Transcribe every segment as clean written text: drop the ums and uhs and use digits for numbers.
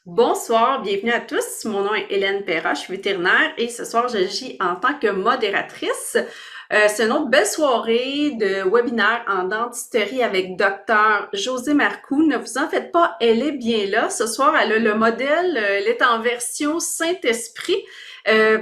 Bonsoir, bienvenue à tous. Mon nom est Hélène Perra, je suis vétérinaire et ce soir, j'agis en tant que modératrice. C'est une autre belle soirée de webinaire en dentisterie avec Dr. José Marcoux. Ne vous en faites pas, elle est bien là. Ce soir, elle a le modèle, elle est en version Saint-Esprit.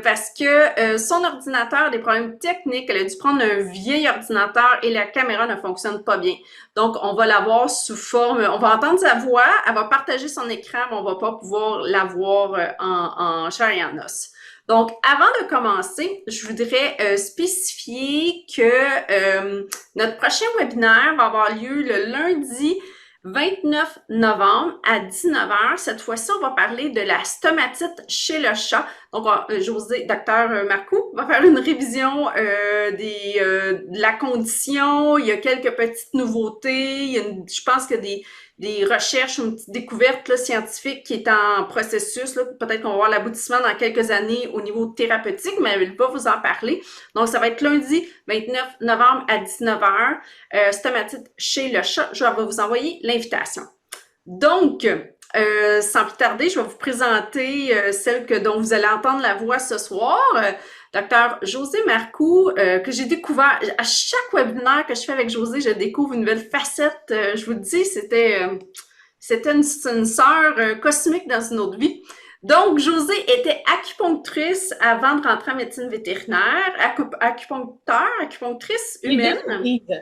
Parce que son ordinateur a des problèmes techniques. Elle a dû prendre un vieil ordinateur et la caméra ne fonctionne pas bien. Donc, on va la voir sous forme, on va entendre sa voix, elle va partager son écran, mais on va pas pouvoir la voir en chair et en os. Donc, avant de commencer, je voudrais spécifier que notre prochain webinaire va avoir lieu le lundi 29 novembre à 19 heures. Cette fois-ci, on va parler de la stomatite chez le chat. Donc, José, docteur Marcoux, va faire une révision de la condition. Il y a quelques petites nouveautés. Je pense qu'il y a des recherches, une petite découverte là, scientifique qui est en processus. Peut-être qu'on va voir l'aboutissement dans quelques années au niveau thérapeutique, mais elle va vous en parler. Donc, ça va être lundi 29 novembre à 19 heures. Stomatite chez le chat. Je vais vous envoyer l'invitation. Donc, sans plus tarder, je vais vous présenter celle dont vous allez entendre la voix ce soir. Docteur José Marcoux, que j'ai découvert, à chaque webinaire que je fais avec José, je découvre une nouvelle facette. Je vous le dis, c'était une sœur cosmique dans une autre vie. Donc, José était acupunctrice avant de rentrer en médecine vétérinaire, acupunctrice Les deux se humaine. disent.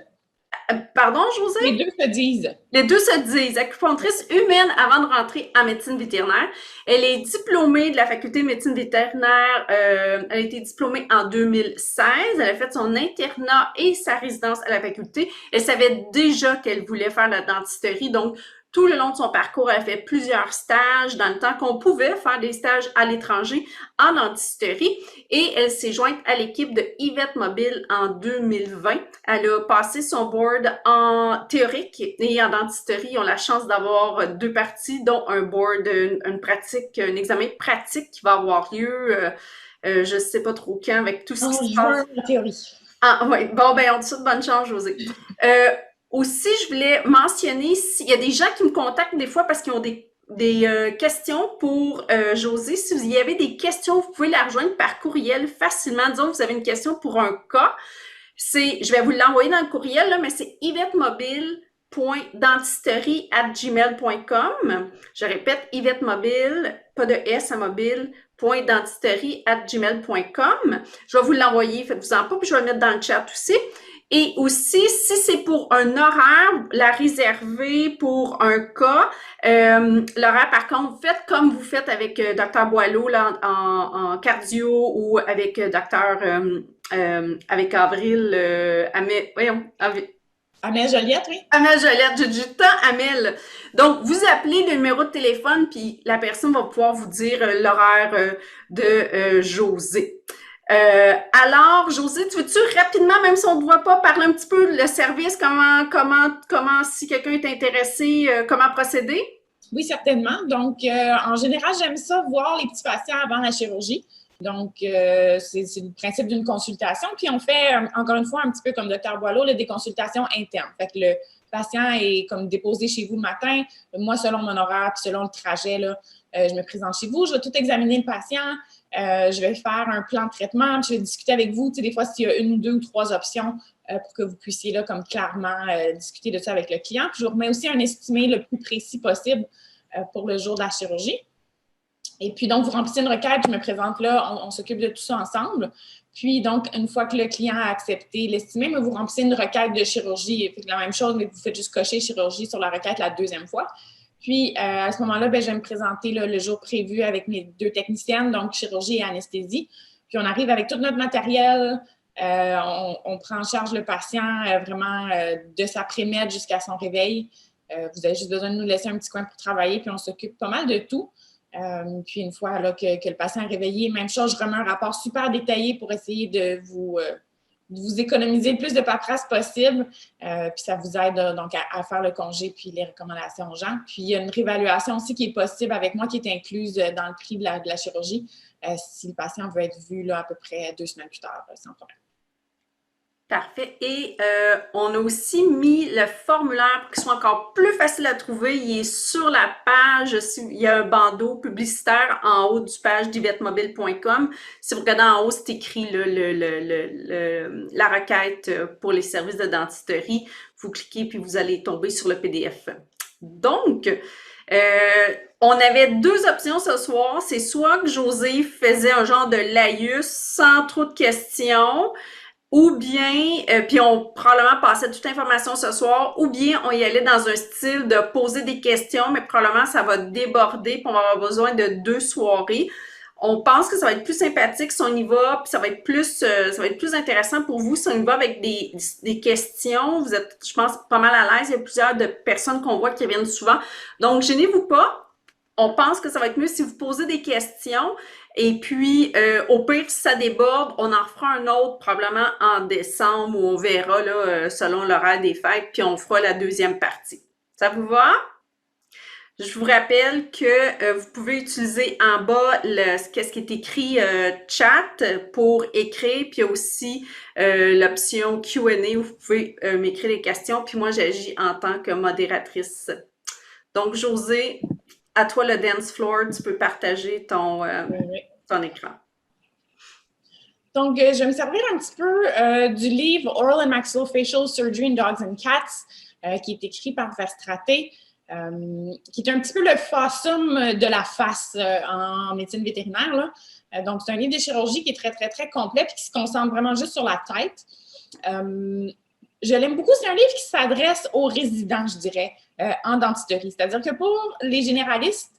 Pardon, José? Les deux se disent. Les deux se disent. Acupunctrice humaine avant de rentrer en médecine vétérinaire. Elle est diplômée de la faculté de médecine vétérinaire. Elle a été diplômée en 2016. Elle a fait son internat et sa résidence à la faculté. Elle savait déjà qu'elle voulait faire la dentisterie. Donc, tout le long de son parcours, elle a fait plusieurs stages dans le temps qu'on pouvait faire des stages à l'étranger en dentisterie. Et elle s'est jointe à l'équipe de Yvette Mobile en 2020. Elle a passé son board en théorique et en dentisterie. Ils ont la chance d'avoir deux parties, dont un board, une pratique, un examen pratique qui va avoir lieu, je ne sais pas trop quand, avec tout ce qui En se passe. juin, la théorie. Ah, oui. Bon, ben, on te souhaite bonne chance, José. Aussi, je voulais mentionner, s'il y a des gens qui me contactent des fois parce qu'ils ont des questions pour José. Si vous y avez des questions, vous pouvez la rejoindre par courriel facilement. Disons que vous avez une question pour un cas. Je vais vous l'envoyer dans le courriel, là, mais c'est yvettemobile.dentisterie@gmail.com. Je répète, yvettemobile, pas de S à mobile, .dentisterie@gmail.com. Je vais vous l'envoyer, faites-vous-en pas, puis je vais le mettre dans le chat aussi. Et aussi, si c'est pour un horaire, la réserver pour un cas, l'horaire, par contre, vous faites comme vous faites avec Dr. Boileau là, en cardio ou avec Dr. Avec Avril, voyons, Amel Joliette, oui. Amel Jolette, j'ai du temps, Amel. Donc, vous appelez le numéro de téléphone, puis la personne va pouvoir vous dire l'horaire de José. Alors, José, tu veux-tu rapidement, même si on ne te voit pas, parler un petit peu le service, comment, si quelqu'un est intéressé, comment procéder? Oui, certainement. Donc, en général, j'aime ça voir les petits patients avant la chirurgie. Donc, c'est le principe d'une consultation. Puis, on fait, encore une fois, un petit peu comme Dr. Boileau, là, des consultations internes. Fait que le patient est comme déposé chez vous le matin. Moi, selon mon horaire, puis selon le trajet, là, je me présente chez vous. Je vais tout examiner le patient. Je vais faire un plan de traitement. Puis je vais discuter avec vous. Tu sais, des fois, s'il y a une ou deux ou trois options pour que vous puissiez là, comme clairement discuter de ça avec le client. Puis je vous remets aussi un estimé le plus précis possible pour le jour de la chirurgie. Et puis, donc, vous remplissez une requête, je me présente là, on s'occupe de tout ça ensemble. Puis, donc, une fois que le client a accepté l'estimé, vous remplissez une requête de chirurgie. Fait la même chose, mais vous faites juste cocher chirurgie sur la requête la deuxième fois. Puis, à ce moment-là, je vais me présenter là, le jour prévu avec mes deux techniciennes, donc chirurgie et anesthésie. Puis, on arrive avec tout notre matériel. On prend en charge le patient vraiment de sa prémède jusqu'à son réveil. Vous avez juste besoin de nous laisser un petit coin pour travailler, puis on s'occupe pas mal de tout. Puis une fois là, que le patient est réveillé, même chose, je remets un rapport super détaillé pour essayer de vous économiser le plus de paperasse possible. Puis ça vous aide donc à faire le congé puis les recommandations aux gens. Puis il y a une réévaluation aussi qui est possible avec moi, qui est incluse dans le prix de la chirurgie, si le patient veut être vu là, à peu près 2 semaines plus tard, sans problème. Parfait. Et on a aussi mis le formulaire pour qu'il soit encore plus facile à trouver. Il est sur la page. Il y a un bandeau publicitaire en haut du page d'ivettemobile.com. Si vous regardez en haut, c'est écrit là, la requête pour les services de dentisterie. Vous cliquez puis vous allez tomber sur le PDF. Donc, on avait deux options ce soir. C'est soit que José faisait un genre de laïus sans trop de questions, ou bien, puis on probablement passait toute l'information ce soir, ou bien on y allait dans un style de poser des questions, mais probablement ça va déborder, puis on va avoir besoin de 2 soirées. On pense que ça va être plus sympathique si on y va, puis ça va être plus intéressant pour vous si on y va avec des questions. Vous êtes, je pense, pas mal à l'aise. Il y a plusieurs de personnes qu'on voit qui reviennent souvent. Donc, gênez-vous pas. On pense que ça va être mieux si vous posez des questions. Et puis, au pire, si ça déborde, on en fera un autre probablement en décembre où on verra là, selon l'horaire des fêtes, puis on fera la deuxième partie. Ça vous va? Je vous rappelle que vous pouvez utiliser en bas qu'est-ce qui est écrit chat pour écrire, puis il y a aussi l'option Q&A où vous pouvez m'écrire des questions, puis moi j'agis en tant que modératrice. Donc José, à toi le dance floor, tu peux partager ton écran. Donc, je vais me servir un petit peu du livre Oral and Maxillofacial Surgery in Dogs and Cats, qui est écrit par Verstraete, qui est un petit peu le fossum de la face en médecine vétérinaire, là. Donc, c'est un livre de chirurgie qui est très, très, très complet et qui se concentre vraiment juste sur la tête. Je l'aime beaucoup. C'est un livre qui s'adresse aux résidents, je dirais, en dentisterie. C'est-à-dire que pour les généralistes,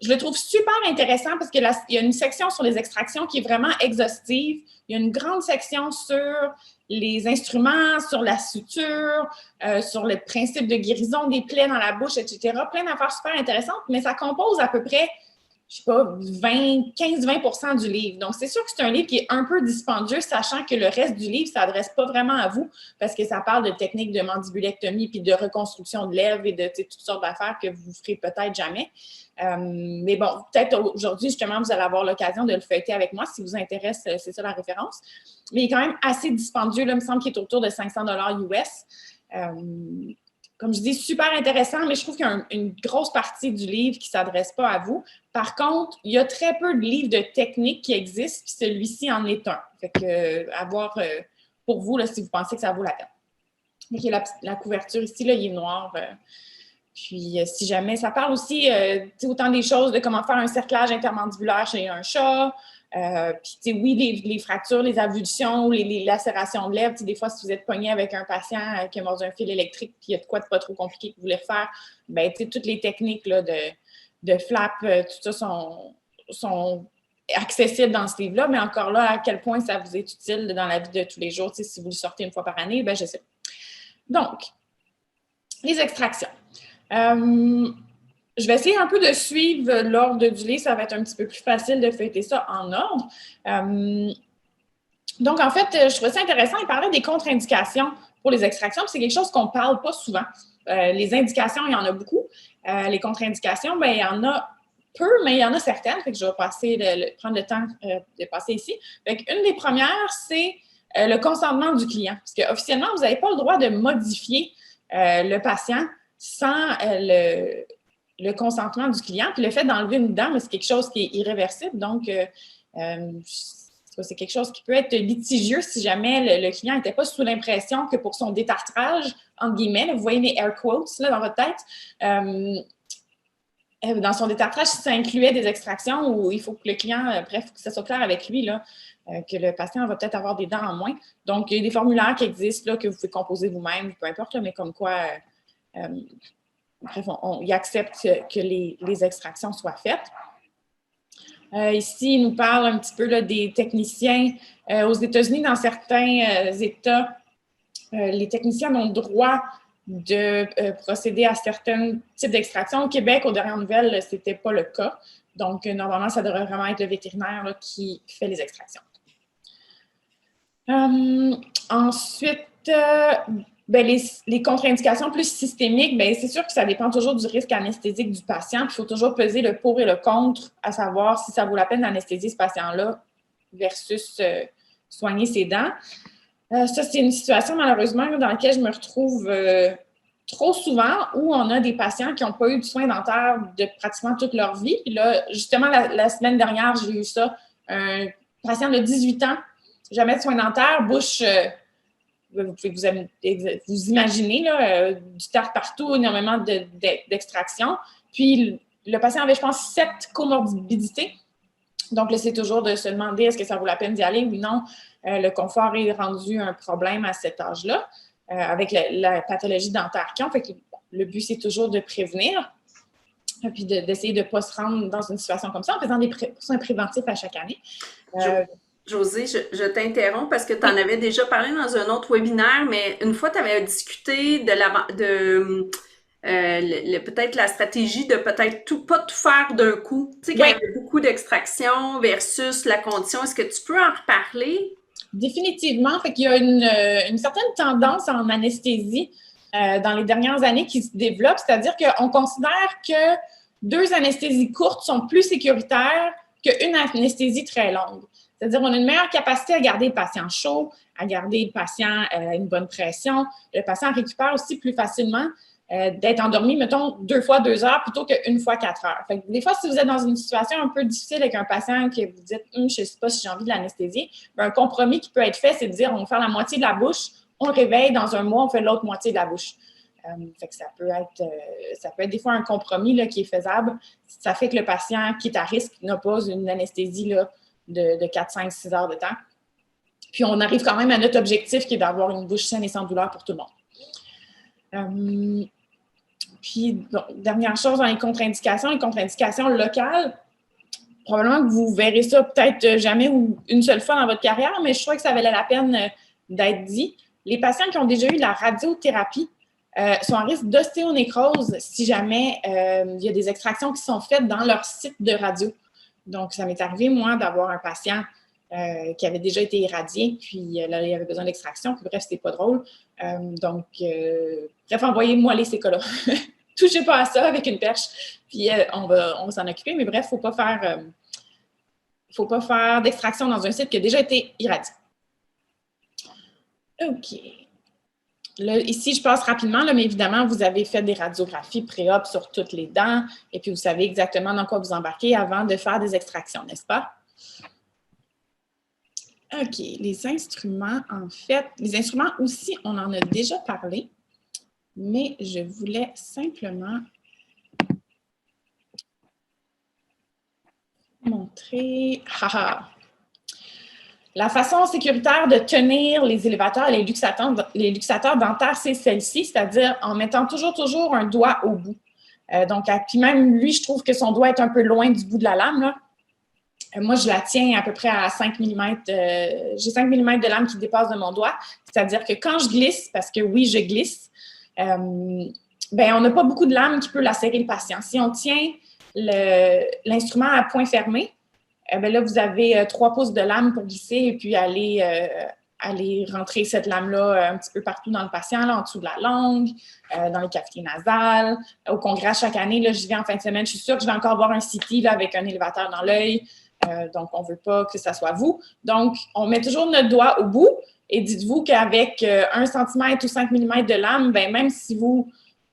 je le trouve super intéressant parce qu'il y a une section sur les extractions qui est vraiment exhaustive. Il y a une grande section sur les instruments, sur la suture, sur le principe de guérison des plaies dans la bouche, etc. Plein d'affaires super intéressantes, mais ça compose à peu près, je sais pas, 15-20% du livre. Donc, c'est sûr que c'est un livre qui est un peu dispendieux, sachant que le reste du livre ne s'adresse pas vraiment à vous parce que ça parle de techniques de mandibulectomie puis de reconstruction de lèvres et de toutes sortes d'affaires que vous ne ferez peut-être jamais. Mais bon, peut-être aujourd'hui, justement, vous allez avoir l'occasion de le feuilleter avec moi si vous intéresse, c'est ça la référence. Mais il est quand même assez dispendieux, là, il me semble qu'il est autour de 500 $ US. Comme je dis, super intéressant, mais je trouve qu'il y a une grosse partie du livre qui ne s'adresse pas à vous. Par contre, il y a très peu de livres de technique qui existent, puis celui-ci en est un. Fait que, à voir pour vous, là, si vous pensez que ça vaut la peine. Donc, la couverture ici, là, il est noir. Puis, si jamais, ça parle aussi autant des choses de comment faire un cerclage intermandibulaire chez un chat. Puis, oui, les fractures, les avulsions, les lacérations de lèvres. Des fois, si vous êtes pogné avec un patient qui a mordu un fil électrique puis il y a de quoi de pas trop compliqué que vous voulez faire, bien, toutes les techniques là, de flap, tout ça sont accessibles dans ce livre-là. Mais encore là, à quel point ça vous est utile dans la vie de tous les jours, si vous le sortez une fois par année, bien, je sais. Donc, les extractions. Je vais essayer un peu de suivre l'ordre du livre. Ça va être un petit peu plus facile de feuilleter ça en ordre. Donc, en fait, je trouvais ça intéressant. Il parlait des contre-indications pour les extractions. C'est quelque chose qu'on ne parle pas souvent. Les indications, il y en a beaucoup. Les contre-indications, bien, il y en a peu, mais il y en a certaines. Fait que je vais prendre le temps de passer ici. Fait qu'une des premières, c'est le consentement du client. Parce qu'officiellement, vous n'avez pas le droit de modifier le patient sans le consentement du client. Puis le fait d'enlever une dent, c'est quelque chose qui est irréversible. Donc, c'est quelque chose qui peut être litigieux si jamais le client n'était pas sous l'impression que pour son détartrage, entre guillemets, là, vous voyez mes air quotes là, dans votre tête, dans son détartrage, si ça incluait des extractions où il faut que le client, bref, que ça soit clair avec lui, là, que le patient va peut-être avoir des dents en moins. Donc, il y a des formulaires qui existent là, que vous pouvez composer vous-même, peu importe, là, mais comme quoi... bref, il accepte que les extractions soient faites. Ici, il nous parle un petit peu là, des techniciens. Aux États-Unis, dans certains États, les techniciens ont le droit de procéder à certains types d'extractions. Au Québec, aux dernières nouvelles, ce n'était pas le cas. Donc, normalement, ça devrait vraiment être le vétérinaire là, qui fait les extractions. Ensuite, bien, les contre-indications plus systémiques, bien, c'est sûr que ça dépend toujours du risque anesthésique du patient. Il faut toujours peser le pour et le contre, à savoir si ça vaut la peine d'anesthésier ce patient-là versus soigner ses dents. Ça, c'est une situation malheureusement dans laquelle je me retrouve trop souvent où on a des patients qui n'ont pas eu de soins dentaires de pratiquement toute leur vie. Puis là, justement, la semaine dernière, j'ai eu ça. Un patient de 18 ans, jamais de soins dentaires, bouche, vous pouvez vous imaginer, là, du tartre partout, énormément d'extraction. Puis le patient avait, je pense, 7 comorbidités. Donc, là, c'est toujours de se demander est-ce que ça vaut la peine d'y aller ou non. Le confort est rendu un problème à cet âge-là, avec la pathologie dentaire qu'ils ont. Fait que le but, c'est toujours de prévenir, puis d'essayer de ne pas se rendre dans une situation comme ça en faisant des soins préventifs à chaque année. Josée, je t'interromps parce que tu en avais déjà parlé dans un autre webinaire, mais une fois, tu avais discuté peut-être la stratégie de peut-être pas tout faire d'un coup. Tu sais, qu'il y avait beaucoup d'extraction versus la condition. Est-ce que tu peux en reparler? Définitivement. Fait qu'il y a une certaine tendance en anesthésie dans les dernières années qui se développe, c'est-à-dire qu'on considère que 2 anesthésies courtes sont plus sécuritaires qu'une anesthésie très longue. C'est-à-dire qu'on a une meilleure capacité à garder le patient chaud, à garder le patient à une bonne pression. Le patient récupère aussi plus facilement d'être endormi, mettons, 2 fois 2 heures plutôt qu'une fois 4 heures. Fait que des fois, si vous êtes dans une situation un peu difficile avec un patient que vous dites je ne sais pas si j'ai envie de l'anesthésier, un compromis qui peut être fait, c'est de dire on va faire la moitié de la bouche, on le réveille, dans un mois, on fait l'autre moitié de la bouche. Fait que ça peut être des fois un compromis là, qui est faisable. Ça fait que le patient qui est à risque n'a pas une anesthésie là, de 4, 5, 6 heures de temps. Puis on arrive quand même à notre objectif qui est d'avoir une bouche saine et sans douleur pour tout le monde. Puis, bon, dernière chose dans les contre-indications locales, probablement que vous verrez ça peut-être jamais ou une seule fois dans votre carrière, mais je trouvais que ça valait la peine d'être dit. Les patients qui ont déjà eu la radiothérapie sont à risque d'ostéonécrose si jamais il y a des extractions qui sont faites dans leur site de radio. Donc, ça m'est arrivé, moi, d'avoir un patient qui avait déjà été irradié, puis là, il avait besoin d'extraction, puis bref, c'était pas drôle. Bref, envoyez-moi les sécolas. Touchez pas à ça avec une perche, puis on va s'en occuper, mais bref, faut pas faire d'extraction dans un site qui a déjà été irradié. OK. Là, ici, je passe rapidement, là, mais évidemment, vous avez fait des radiographies pré-op sur toutes les dents, et puis vous savez exactement dans quoi vous embarquez avant de faire des extractions, n'est-ce pas? OK. Les instruments, en fait, les instruments aussi, on en a déjà parlé, mais je voulais simplement montrer. La façon sécuritaire de tenir les élévateurs et les luxateurs dentaires, c'est celle-ci, c'est-à-dire en mettant toujours un doigt au bout. Puis même lui, je trouve que son doigt est un peu loin du bout de la lame, là. Moi, je la tiens à peu près à 5 mm. J'ai 5 mm de lame qui dépasse de mon doigt. C'est-à-dire que quand je glisse, parce que oui, je glisse, on n'a pas beaucoup de lame qui peut lacérer le patient. Si on tient l'instrument à point fermé, là, vous avez 3 pouces de lame pour glisser et puis aller rentrer cette lame-là un petit peu partout dans le patient, là, en dessous de la langue, dans les cavités nasales. Au congrès, chaque année, là, j'y vais en fin de semaine. Je suis sûre que je vais encore voir un CT là, avec un élévateur dans l'œil. Donc, on ne veut pas que ça soit vous. Donc, on met toujours notre doigt au bout et dites-vous qu'avec 1 cm ou 5 mm de lame, même si vous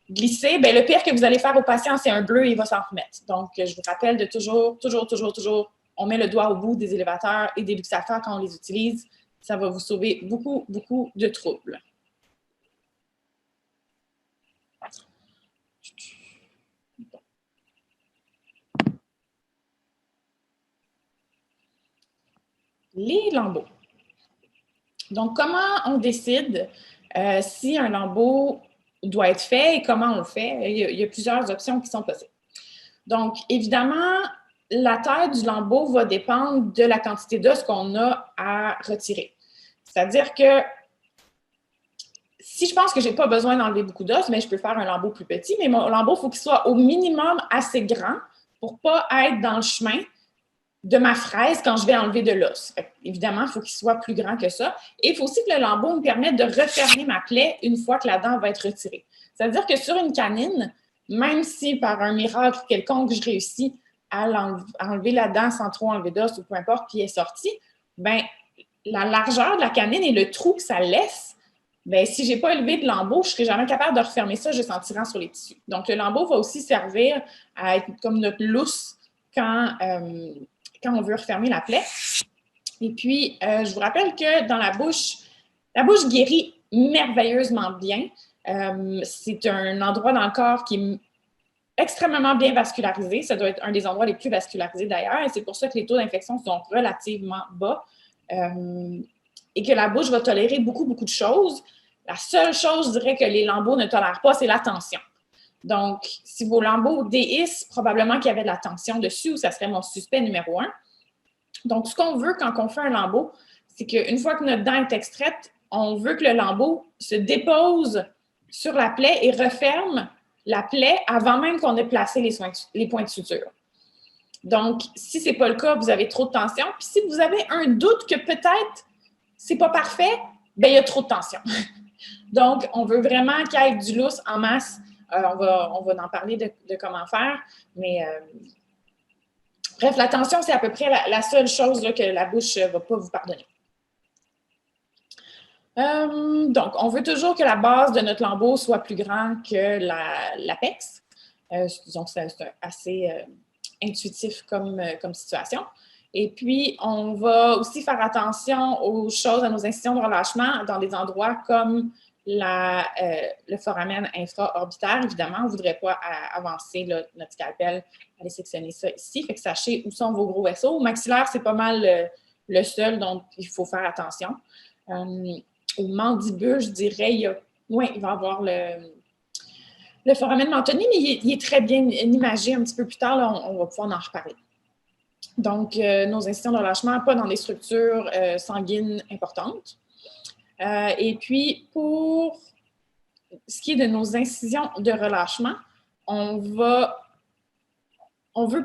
glissez, le pire que vous allez faire au patient, c'est un bleu et il va s'en remettre. Donc, je vous rappelle de toujours, on met le doigt au bout des élévateurs et des luxateurs quand on les utilise. Ça va vous sauver beaucoup de troubles. Les lambeaux. Donc, comment on décide si un lambeau doit être fait et comment on le fait? Il y a plusieurs options qui sont possibles. Donc, évidemment, la taille du lambeau va dépendre de la quantité d'os qu'on a à retirer. C'est-à-dire que si je pense que je n'ai pas besoin d'enlever beaucoup d'os, je peux faire un lambeau plus petit, mais mon lambeau, il faut qu'il soit au minimum assez grand pour ne pas être dans le chemin de ma fraise quand je vais enlever de l'os. Évidemment, il faut qu'il soit plus grand que ça. Et il faut aussi que le lambeau me permette de refermer ma plaie une fois que la dent va être retirée. C'est-à-dire que sur une canine, même si par un miracle quelconque, je réussis à enlever la dent sans trop enlever d'os ou peu importe, puis elle est sortie, la largeur de la canine et le trou que ça laisse, bien, si je n'ai pas élevé de lambeau, je ne serai jamais capable de refermer ça juste en tirant sur les tissus. Donc, le lambeau va aussi servir à être comme notre lousse quand on veut refermer la plaie. Et puis, je vous rappelle que dans la bouche guérit merveilleusement bien. C'est un endroit dans le corps qui est extrêmement bien vascularisé. Ça doit être un des endroits les plus vascularisés d'ailleurs. Et c'est pour ça que les taux d'infection sont relativement bas et que la bouche va tolérer beaucoup, beaucoup de choses. La seule chose, je dirais, que les lambeaux ne tolèrent pas, c'est la tension. Donc, si vos lambeaux déhissent, probablement qu'il y avait de la tension dessus ou ça serait mon suspect numéro 1. Donc, ce qu'on veut quand on fait un lambeau, c'est qu'une fois que notre dent est extraite, on veut que le lambeau se dépose sur la plaie et referme la plaie avant même qu'on ait placé les points de suture. Donc, si ce n'est pas le cas, vous avez trop de tension. Puis si vous avez un doute que peut-être c'est pas parfait, bien, il y a trop de tension. Donc, on veut vraiment qu'il y ait du lousse en masse. On va en parler de comment faire, mais bref, la tension, c'est à peu près la seule chose là, que la bouche ne va pas vous pardonner. Donc, on veut toujours que la base de notre lambeau soit plus grande que l'apex. Disons que c'est assez intuitif comme situation. Et puis, on va aussi faire attention aux choses, à nos incisions de relâchement dans des endroits comme le foramen infraorbitaire. Évidemment, on ne voudrait pas avancer là, notre scalpel, aller sectionner ça ici. Fait que sachez où sont vos gros vaisseaux. Au maxillaire, c'est pas mal le seul, donc il faut faire attention. Au mandibule, je dirais, il va y avoir le foramen mentonnier, mais il est très bien imagé un petit peu plus tard. Là, on va pouvoir en reparler. Donc, nos incisions de relâchement, pas dans des structures sanguines importantes. Et puis, pour ce qui est de nos incisions de relâchement, on veut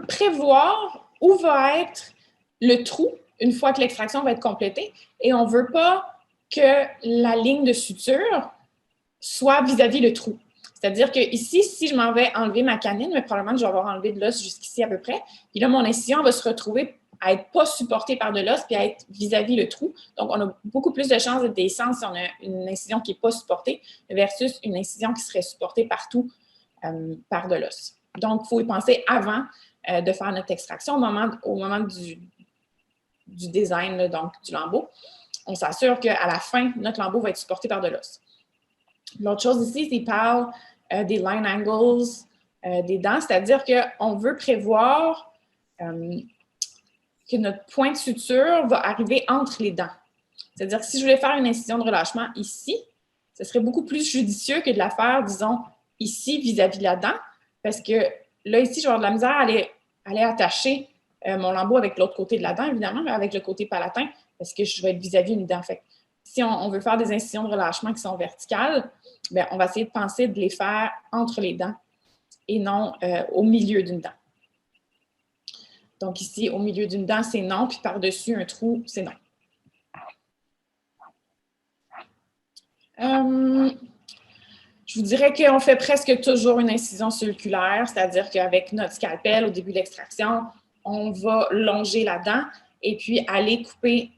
prévoir où va être le trou une fois que l'extraction va être complétée et on ne veut pas que la ligne de suture soit vis-à-vis le trou. C'est-à-dire que ici, si je m'en vais enlever ma canine, mais probablement que je vais avoir enlevé de l'os jusqu'ici à peu près, puis là, mon incision va se retrouver à être pas supportée par de l'os puis à être vis-à-vis le trou. Donc, on a beaucoup plus de chances de descendre si on a une incision qui n'est pas supportée versus une incision qui serait supportée partout par de l'os. Donc, il faut y penser avant de faire notre extraction au moment du design, là, donc du lambeau. On s'assure qu'à la fin, notre lambeau va être supporté par de l'os. L'autre chose ici, c'est qu'il parle des line angles des dents, c'est-à-dire qu'on veut prévoir que notre point de suture va arriver entre les dents. C'est-à-dire que si je voulais faire une incision de relâchement ici, ce serait beaucoup plus judicieux que de la faire, disons, ici vis-à-vis de la dent, parce que là, ici, je vais avoir de la misère à aller attacher mon lambeau avec l'autre côté de la dent, évidemment, mais avec le côté palatin, parce que je vais être vis-à-vis une dent. Fait que si on veut faire des incisions de relâchement qui sont verticales, bien, on va essayer de penser de les faire entre les dents et non au milieu d'une dent. Donc ici, au milieu d'une dent, c'est non, puis par-dessus un trou, c'est non. Je vous dirais qu'on fait presque toujours une incision circulaire, c'est-à-dire qu'avec notre scalpel, au début de l'extraction, on va longer la dent et puis aller couper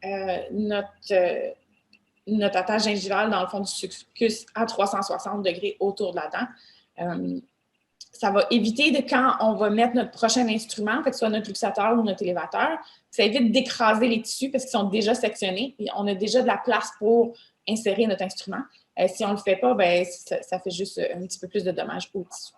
notre attache gingivale dans le fond du sulcus à 360 degrés autour de la dent. Ça va éviter de quand on va mettre notre prochain instrument, que ce soit notre luxateur ou notre élévateur, ça évite d'écraser les tissus parce qu'ils sont déjà sectionnés et on a déjà de la place pour insérer notre instrument. Si on ne le fait pas, bien, ça fait juste un petit peu plus de dommages au tissu.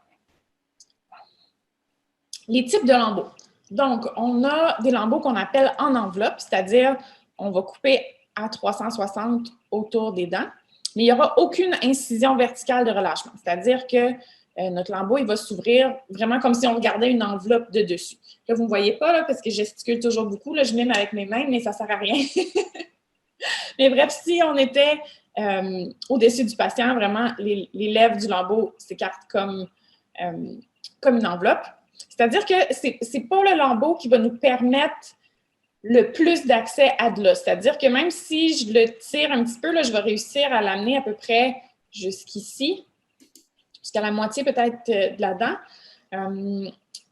Les types de lambeaux. Donc, on a des lambeaux qu'on appelle en enveloppe, c'est-à-dire on va couper à 360 autour des dents, mais il n'y aura aucune incision verticale de relâchement. C'est-à-dire que notre lambeau, il va s'ouvrir vraiment comme si on regardait une enveloppe de dessus. Là, vous ne me voyez pas, là, parce que je gesticule toujours beaucoup. Là, je mime avec mes mains, mais ça ne sert à rien. Mais bref, si on était au-dessus du patient, vraiment, les lèvres du lambeau s'écartent comme une enveloppe. C'est-à-dire que ce n'est pas le lambeau qui va nous permettre le plus d'accès à de l'os. C'est-à-dire que même si je le tire un petit peu, là, je vais réussir à l'amener à peu près jusqu'ici, jusqu'à la moitié peut-être de la dent.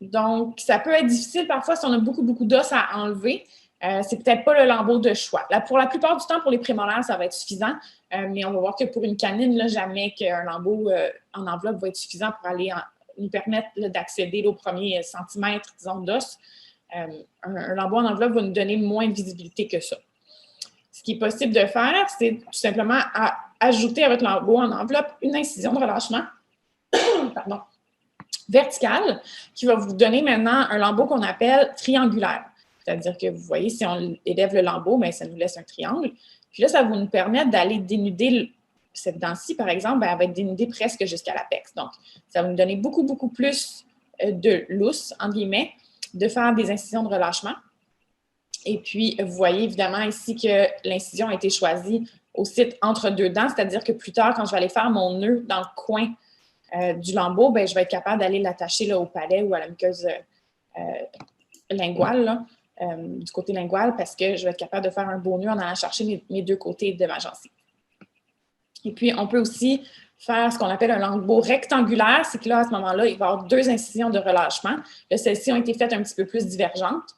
Donc, ça peut être difficile parfois si on a beaucoup, beaucoup d'os à enlever. c'est peut-être pas le lambeau de choix. Là, pour la plupart du temps, pour les prémolaires, ça va être suffisant, mais on va voir que pour une canine, là, jamais qu'un lambeau en enveloppe va être suffisant pour aller nous permettre d'accéder aux premiers centimètres, disons, d'os. Un lambeau en enveloppe va nous donner moins de visibilité que ça. Ce qui est possible de faire, c'est tout simplement ajouter à votre lambeau en enveloppe une incision de relâchement pardon, verticale qui va vous donner maintenant un lambeau qu'on appelle triangulaire. C'est-à-dire que vous voyez, si on élève le lambeau, bien, ça nous laisse un triangle. Puis là, ça va nous permettre d'aller dénuder cette dent-ci, par exemple, bien, elle va être dénudée presque jusqu'à l'apex. Donc, ça va nous donner beaucoup, beaucoup plus de lousse, entre guillemets, de faire des incisions de relâchement. Et puis, vous voyez évidemment ici que l'incision a été choisie au site entre deux dents, c'est-à-dire que plus tard, quand je vais aller faire mon nœud dans le coin du lambeau, bien, je vais être capable d'aller l'attacher là, au palais ou à la muqueuse linguale, là, du côté lingual, parce que je vais être capable de faire un beau nœud en allant chercher mes deux côtés de ma gencive. Et puis, on peut aussi faire ce qu'on appelle un lambeau rectangulaire, c'est que là, à ce moment-là, il va y avoir deux incisions de relâchement. Là, celles-ci ont été faites un petit peu plus divergentes.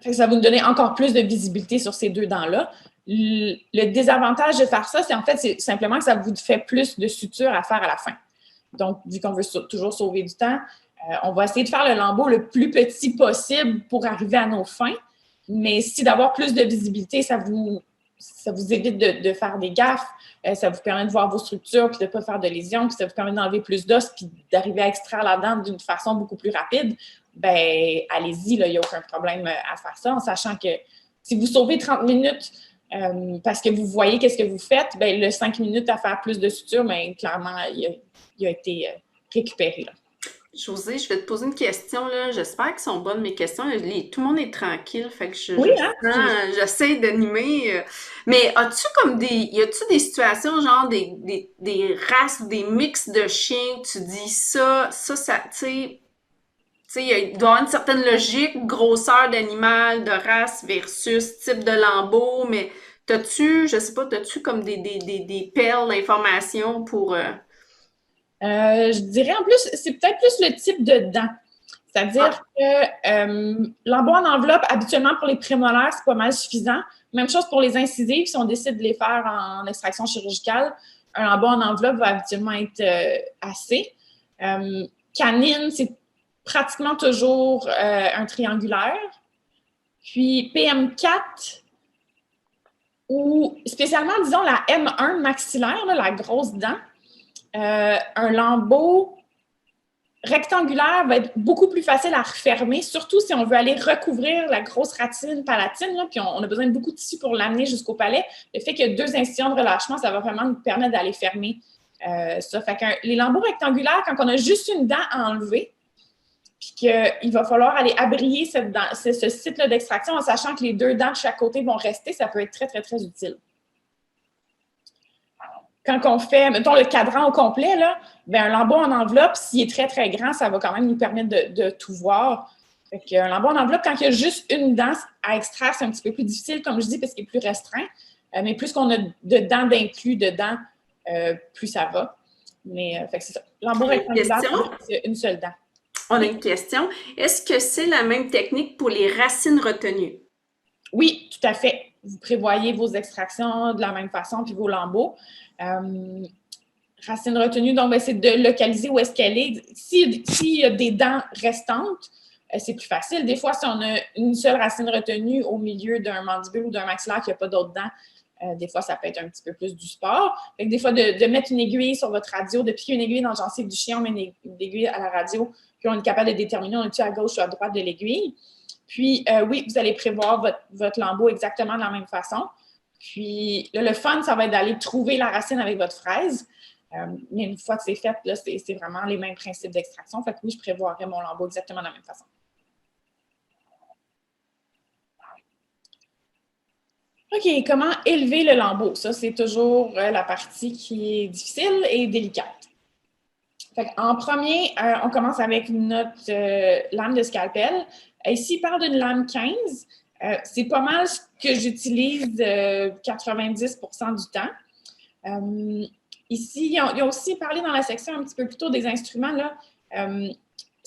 Ça va nous donner encore plus de visibilité sur ces deux dents-là. Le désavantage de faire ça, c'est simplement que ça vous fait plus de sutures à faire à la fin. Donc, vu qu'on veut toujours sauver du temps, on va essayer de faire le lambeau le plus petit possible pour arriver à nos fins. Mais si d'avoir plus de visibilité, ça vous évite de faire des gaffes, ça vous permet de voir vos structures, puis de ne pas faire de lésions, puis ça vous permet d'enlever plus d'os, puis d'arriver à extraire la dent d'une façon beaucoup plus rapide, bien, allez-y, il n'y a aucun problème à faire ça, en sachant que si vous sauvez 30 minutes parce que vous voyez qu'est-ce que vous faites, bien, le 5 minutes à faire plus de suture, bien, clairement, il a été récupéré, là. Josée, je vais te poser une question, là. J'espère qu'elles sont bonnes, mes questions. Tout le monde est tranquille, fait que Oui, hein? j'essaie d'animer. Mais y a-tu des situations, genre des races ou des mix de chiens, tu dis ça, tu sais, il doit y avoir une certaine logique, grosseur d'animal, de race versus type de lambeau, mais je sais pas, t'as-tu comme des perles d'informations pour... Je dirais en plus, c'est peut-être plus le type de dent. C'est-à-dire que lambeau en enveloppe, habituellement pour les prémolaires, c'est pas mal suffisant. Même chose pour les incisives, si on décide de les faire en extraction chirurgicale, un lambeau en enveloppe va habituellement être assez. Canine, c'est pratiquement toujours un triangulaire. Puis PM4, ou spécialement, disons, la M1 maxillaire, là, la grosse dent, un lambeau rectangulaire va être beaucoup plus facile à refermer, surtout si on veut aller recouvrir la grosse ratine palatine, là, puis on a besoin de beaucoup de tissu pour l'amener jusqu'au palais. Le fait qu'il y a deux incisions de relâchement, ça va vraiment nous permettre d'aller fermer ça. Fait que les lambeaux rectangulaires, quand on a juste une dent à enlever, puis qu'il va falloir aller abrier ce site-là d'extraction en sachant que les deux dents de chaque côté vont rester, ça peut être très, très, très utile. Quand on fait, mettons, le cadran au complet, là, bien, un lambeau en enveloppe, s'il est très, très grand, ça va quand même nous permettre de tout voir. Fait qu'un lambeau en enveloppe, quand il y a juste une dent à extraire, c'est un petit peu plus difficile, comme je dis, parce qu'il est plus restreint. Mais plus qu'on a de dents d'inclus dedans, plus ça va. Mais fait que c'est ça. Lambeau rectangulaire, c'est une seule dent. On a une question. Est-ce que c'est la même technique pour les racines retenues? Oui, tout à fait. Vous prévoyez vos extractions de la même façon, puis vos lambeaux. Racine retenue, donc c'est de localiser où est-ce qu'elle est. S'il y a des dents restantes, c'est plus facile. Des fois, si on a une seule racine retenue au milieu d'un mandibule ou d'un maxillaire qui n'a pas d'autres dents, des fois, ça peut être un petit peu plus du sport. Fait que des fois, de mettre une aiguille sur votre radio, de piquer une aiguille dans le gencive du chien, on met une aiguille à la radio, puis on est capable de déterminer on est-tu à gauche ou à droite de l'aiguille. Puis, oui, vous allez prévoir votre lambeau exactement de la même façon. Puis, là, le fun, ça va être d'aller trouver la racine avec votre fraise. Mais une fois que c'est fait, là, c'est vraiment les mêmes principes d'extraction. Fait que oui, je prévoirais mon lambeau exactement de la même façon. OK, comment élever le lambeau? Ça, c'est toujours la partie qui est difficile et délicate. Fait en premier, on commence avec notre lame de scalpel. Ici, il parle d'une lame 15. C'est pas mal ce que j'utilise 90% du temps. Ici, ils ont aussi parlé dans la section un petit peu plus tôt des instruments. Là,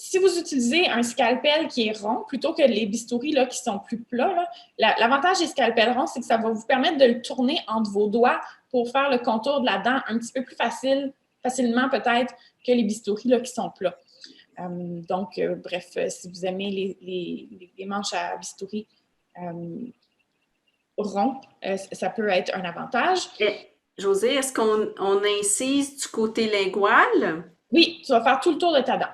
si vous utilisez un scalpel qui est rond, plutôt que les bistouris là, qui sont plus plats, l'avantage des scalpels ronds, c'est que ça va vous permettre de le tourner entre vos doigts pour faire le contour de la dent un petit peu plus facilement peut-être que les bistouris là, qui sont plats. Bref, si vous aimez les manches à bistouri ronds, ça peut être un avantage. Josée, est-ce qu'on incise du côté lingual? Oui, tu vas faire tout le tour de ta dent.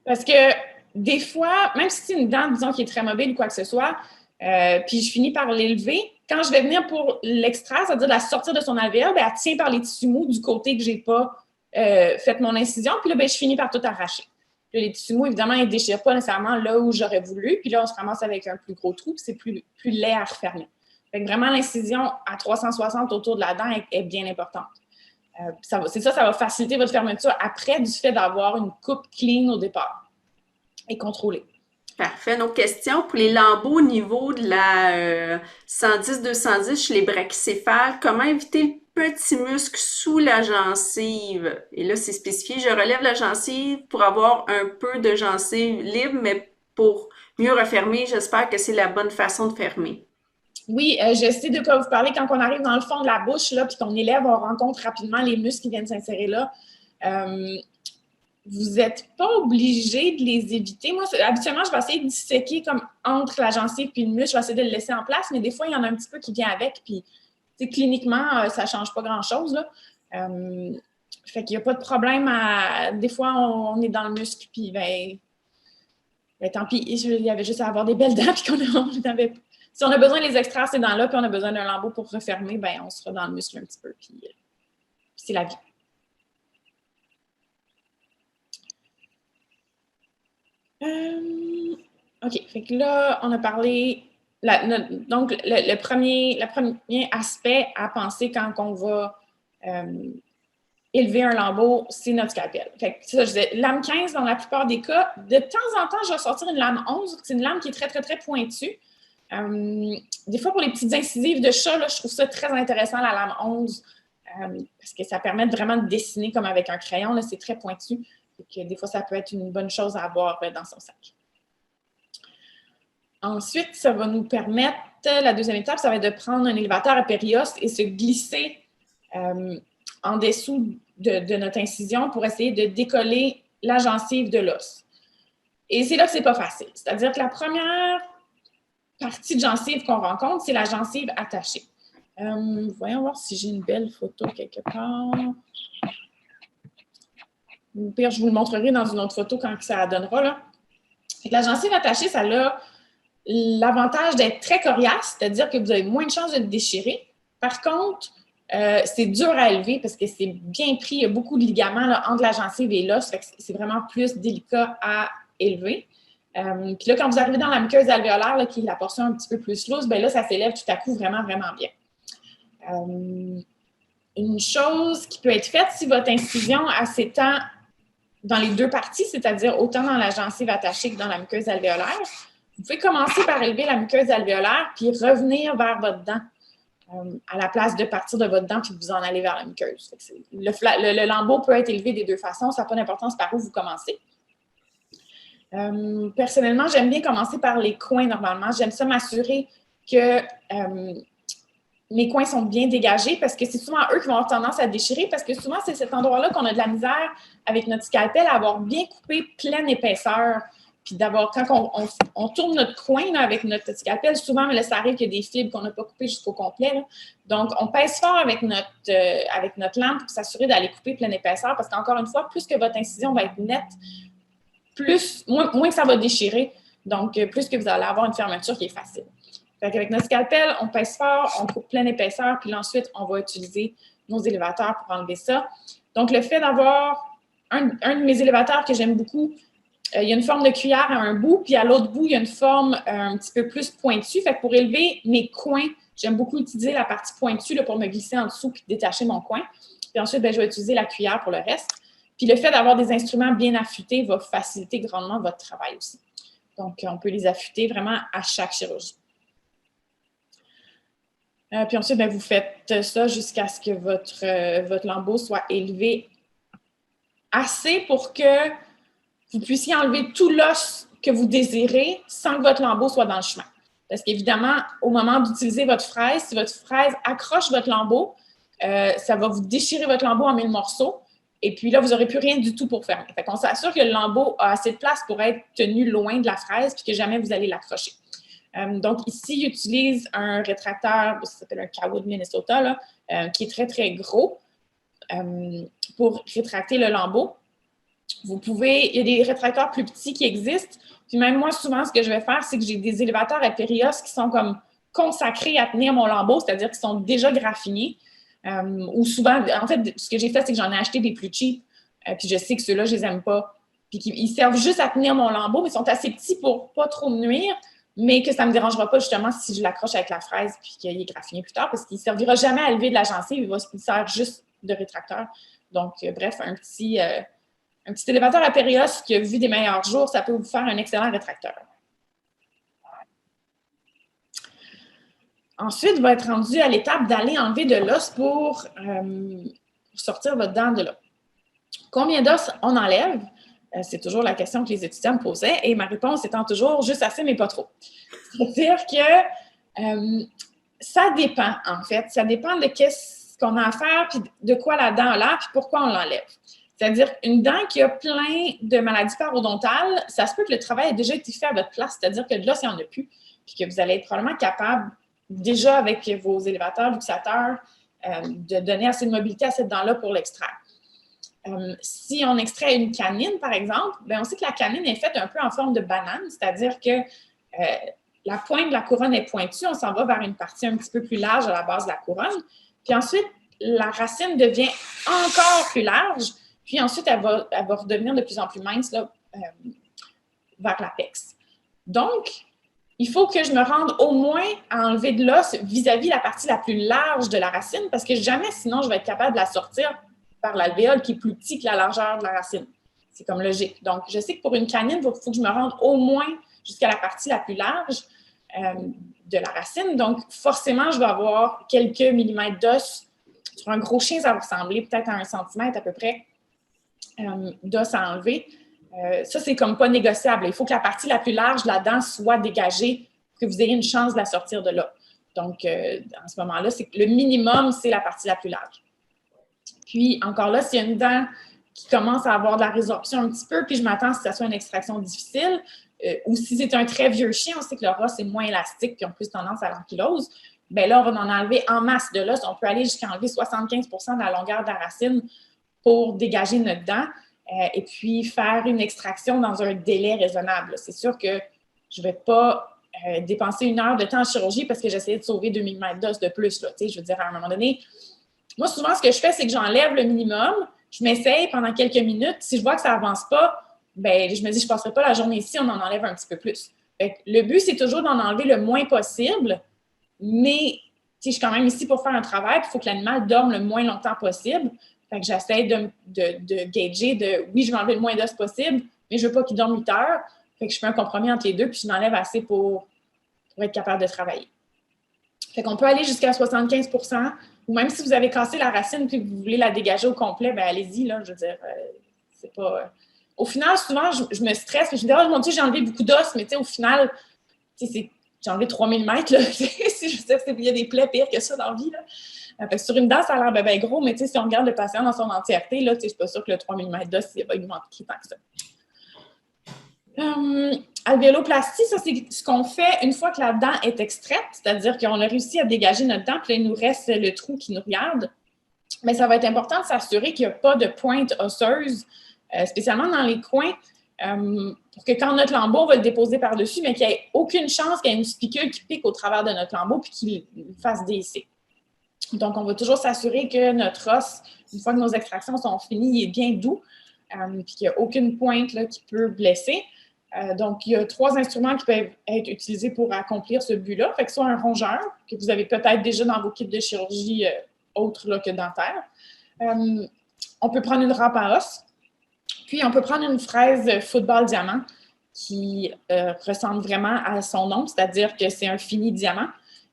Parce que des fois, même si c'est une dent, disons, qui est très mobile ou quoi que ce soit, puis je finis par l'élever, quand je vais venir pour l'extraire, c'est-à-dire la sortir de son alvéole, elle tient par les tissus mous du côté que je n'ai pas fait mon incision, puis là, je finis par tout arracher. Là, les tissus mous, évidemment, ils ne déchirent pas nécessairement là où j'aurais voulu, puis là, on se ramasse avec un plus gros trou, puis c'est plus laid à refermer. Fait que vraiment, l'incision à 360 autour de la dent est bien importante. Ça va faciliter votre fermeture après du fait d'avoir une coupe clean au départ et contrôlée. Parfait. Donc, question pour les lambeaux au niveau de la 110-210 chez les brachycéphales, comment éviter le petit muscle sous la gencive? Et là, c'est spécifié, je relève la gencive pour avoir un peu de gencive libre, mais pour mieux refermer, j'espère que c'est la bonne façon de fermer. Oui, je sais de quoi vous parlez. Quand on arrive dans le fond de la bouche, là, puis qu'on élève, on rencontre rapidement les muscles qui viennent s'insérer là. Vous n'êtes pas obligé de les éviter. Moi, habituellement, je vais essayer de disséquer comme entre la gencive et le muscle. Je vais essayer de le laisser en place, mais des fois, il y en a un petit peu qui vient avec. Puis, cliniquement, ça ne change pas grand-chose. Là. Fait qu'il n'y a pas de problème des fois, on est dans le muscle, puis ben tant pis, il y avait juste à avoir des belles dents, puis si on a besoin de les extraire ces dents-là, puis on a besoin d'un lambeau pour refermer, ben on sera dans le muscle un petit peu, puis c'est la vie. OK, fait que là, on a parlé... donc, le premier aspect à penser quand on va élever un lambeau, c'est notre scalpel. Fait que ça, je disais, lame 15, dans la plupart des cas, de temps en temps, je vais sortir une lame 11, c'est une lame qui est très, très, très pointue. Des fois, pour les petites incisives de chat, là, je trouve ça très intéressant, la lame 11, parce que ça permet vraiment de dessiner comme avec un crayon. Là, c'est très pointu. Donc, des fois, ça peut être une bonne chose à avoir dans son sac. Ensuite, ça va nous permettre, la deuxième étape, ça va être de prendre un élévateur à périoste et se glisser en dessous de notre incision pour essayer de décoller la gencive de l'os. Et c'est là que c'est pas facile. C'est-à-dire que la première partie de gencive qu'on rencontre, c'est la gencive attachée. Voyons voir si j'ai une belle photo quelque part. Ou pire, je vous le montrerai dans une autre photo quand ça donnera. Là. La gencive attachée, ça a l'avantage d'être très coriace, c'est-à-dire que vous avez moins de chances de le déchirer. Par contre, c'est dur à élever parce que c'est bien pris. Il y a beaucoup de ligaments là, entre la gencive et l'os. C'est vraiment plus délicat à élever. Puis là, quand vous arrivez dans la muqueuse alvéolaire, là, qui est la portion un petit peu plus loose, bien là, ça s'élève tout à coup vraiment, vraiment bien. Une chose qui peut être faite si votre incision s'étend dans les deux parties, c'est-à-dire autant dans la gencive attachée que dans la muqueuse alvéolaire, vous pouvez commencer par élever la muqueuse alvéolaire puis revenir vers votre dent à la place de partir de votre dent puis vous en aller vers la muqueuse. Le lambeau peut être élevé des deux façons, ça n'a pas d'importance par où vous commencez. Personnellement, j'aime bien commencer par les coins normalement. J'aime ça m'assurer que mes coins sont bien dégagés parce que c'est souvent eux qui vont avoir tendance à déchirer parce que souvent, c'est cet endroit-là qu'on a de la misère avec notre scalpel à avoir bien coupé pleine épaisseur. Puis d'abord, quand on tourne notre coin là, avec notre scalpel, souvent, là, ça arrive qu'il y a des fibres qu'on n'a pas coupées jusqu'au complet. Là. Donc, on pèse fort avec notre lame pour s'assurer d'aller couper pleine épaisseur parce qu'encore une fois, plus que votre incision va être nette, moins que ça va déchirer. Donc, plus que vous allez avoir une fermeture qui est facile. Avec notre scalpel, on pèse fort, on coupe pleine épaisseur, puis ensuite, on va utiliser nos élévateurs pour enlever ça. Donc, le fait d'avoir un de mes élévateurs que j'aime beaucoup, il y a une forme de cuillère à un bout, puis à l'autre bout, il y a une forme un petit peu plus pointue. Fait que pour élever mes coins, j'aime beaucoup utiliser la partie pointue là, pour me glisser en dessous puis détacher mon coin. Puis ensuite, je vais utiliser la cuillère pour le reste. Puis le fait d'avoir des instruments bien affûtés va faciliter grandement votre travail aussi. Donc, on peut les affûter vraiment à chaque chirurgie. Puis ensuite, vous faites ça jusqu'à ce que votre lambeau soit élevé assez pour que vous puissiez enlever tout l'os que vous désirez sans que votre lambeau soit dans le chemin. Parce qu'évidemment, au moment d'utiliser votre fraise, si votre fraise accroche votre lambeau, ça va vous déchirer votre lambeau en 1000 morceaux. Et puis là, vous n'aurez plus rien du tout pour fermer. Fait qu'on s'assure que le lambeau a assez de place pour être tenu loin de la fraise puis que jamais vous allez l'accrocher. Donc ici, j'utilise un rétracteur, ça s'appelle un Kawo de Minnesota, là, qui est très, très gros pour rétracter le lambeau. Il y a des rétracteurs plus petits qui existent. Puis même moi, souvent, ce que je vais faire, c'est que j'ai des élévateurs à Périos qui sont comme consacrés à tenir mon lambeau, c'est-à-dire qu'ils sont déjà graffinés. Ou souvent, en fait, ce que j'ai fait, c'est que j'en ai acheté des plus cheap. Puis je sais que ceux-là, je les aime pas. Puis ils servent juste à tenir mon lambeau, mais ils sont assez petits pour pas trop me nuire, mais que ça ne me dérangera pas justement si je l'accroche avec la fraise puis qu'il est graffiné plus tard, parce qu'il ne servira jamais à lever de la gencive, il sert juste de rétracteur. Donc, bref, un petit élévateur à Périos qui a vu des meilleurs jours, ça peut vous faire un excellent rétracteur. Ensuite, vous va être rendu à l'étape d'aller enlever de l'os pour sortir votre dent de là. Combien d'os on enlève? C'est toujours la question que les étudiants me posaient et ma réponse étant toujours juste assez, mais pas trop. C'est-à-dire que ça dépend, en fait. Ça dépend de qu'est-ce qu'on a à faire, puis de quoi la dent a l'air, puis pourquoi on l'enlève. C'est-à-dire une dent qui a plein de maladies parodontales, ça se peut que le travail ait déjà été fait à votre place, c'est-à-dire que de l'os, il n'y en a plus, puis que vous allez être probablement capable, déjà avec vos élévateurs, luxateurs, de donner assez de mobilité à cette dent-là pour l'extraire. Si on extrait une canine, par exemple, bien, on sait que la canine est faite un peu en forme de banane, c'est-à-dire que la pointe de la couronne est pointue, on s'en va vers une partie un petit peu plus large à la base de la couronne, puis ensuite, la racine devient encore plus large, puis ensuite, elle va redevenir de plus en plus mince là, vers l'apex. Donc, il faut que je me rende au moins à enlever de l'os vis-à-vis la partie la plus large de la racine, parce que jamais, sinon, je vais être capable de la sortir par l'alvéole qui est plus petit que la largeur de la racine. C'est comme logique. Donc, je sais que pour une canine, il faut que je me rende au moins jusqu'à la partie la plus large de la racine. Donc, forcément, je vais avoir quelques millimètres d'os. Sur un gros chien, ça va ressembler peut-être à 1 centimètre à peu près d'os à enlever. Ça, c'est comme pas négociable. Il faut que la partie la plus large de la dent soit dégagée pour que vous ayez une chance de la sortir de là. Donc, en ce moment-là, le minimum, c'est la partie la plus large. Puis, encore là, s'il y a une dent qui commence à avoir de la résorption un petit peu, puis je m'attends si ça soit une extraction difficile, ou si c'est un très vieux chien, on sait que le os est moins élastique, puis on a plus tendance à l'ankylose, bien là, on va en enlever en masse de l'os. On peut aller jusqu'à enlever 75 % de la longueur de la racine pour dégager notre dent et puis faire une extraction dans un délai raisonnable. C'est sûr que je ne vais pas dépenser 1 heure de temps en chirurgie parce que j'essaie de sauver 2 mm d'os de plus. Là, je veux dire, à un moment donné, moi, souvent, ce que je fais, c'est que j'enlève le minimum, je m'essaye pendant quelques minutes. Si je vois que ça n'avance pas, ben, je me dis, je ne passerai pas la journée ici, on en enlève un petit peu plus. Le but, c'est toujours d'en enlever le moins possible, mais je suis quand même ici pour faire un travail, puis il faut que l'animal dorme le moins longtemps possible. Fait que j'essaie de gager oui, je vais enlever le moins d'os possible, mais je ne veux pas qu'il dorme 8 heures. Fait que je fais un compromis entre les deux, puis je m'enlève assez pour être capable de travailler. Fait qu'on peut aller jusqu'à 75 %, ou même si vous avez cassé la racine et que vous voulez la dégager au complet, ben allez-y, là, je veux dire, c'est pas... Au final, souvent, je me stresse, et je me dis, oh mon Dieu, j'ai enlevé beaucoup d'os, mais tu sais, au final, j'ai enlevé 3 mm, là. Je veux dire, il y a des plaies pires que ça dans la vie, là. Fait que sur une dent, ça a l'air ben gros, mais si on regarde le patient dans son entièreté, là, je ne suis pas sûre que le 3 mm d'os, il va lui manquer tant que ça. Alvéoloplastie, ça, c'est ce qu'on fait une fois que la dent est extraite, c'est-à-dire qu'on a réussi à dégager notre dent, puis là, il nous reste le trou qui nous regarde. Mais ça va être important de s'assurer qu'il n'y a pas de pointe osseuse, spécialement dans les coins, pour que quand notre lambeau, on va le déposer par-dessus, mais qu'il n'y ait aucune chance qu'il y ait une spicule qui pique au travers de notre lambeau puis qu'il fasse déhisser. Donc, on va toujours s'assurer que notre os, une fois que nos extractions sont finies, il est bien doux, puis qu'il n'y a aucune pointe là, qui peut blesser. Donc, il y a 3 instruments qui peuvent être utilisés pour accomplir ce but-là. Fait que soit un rongeur, que vous avez peut-être déjà dans vos kits de chirurgie autres là, que dentaires. On peut prendre une rampe à os. Puis, on peut prendre une fraise football diamant qui ressemble vraiment à son nom, c'est-à-dire que c'est un fini diamant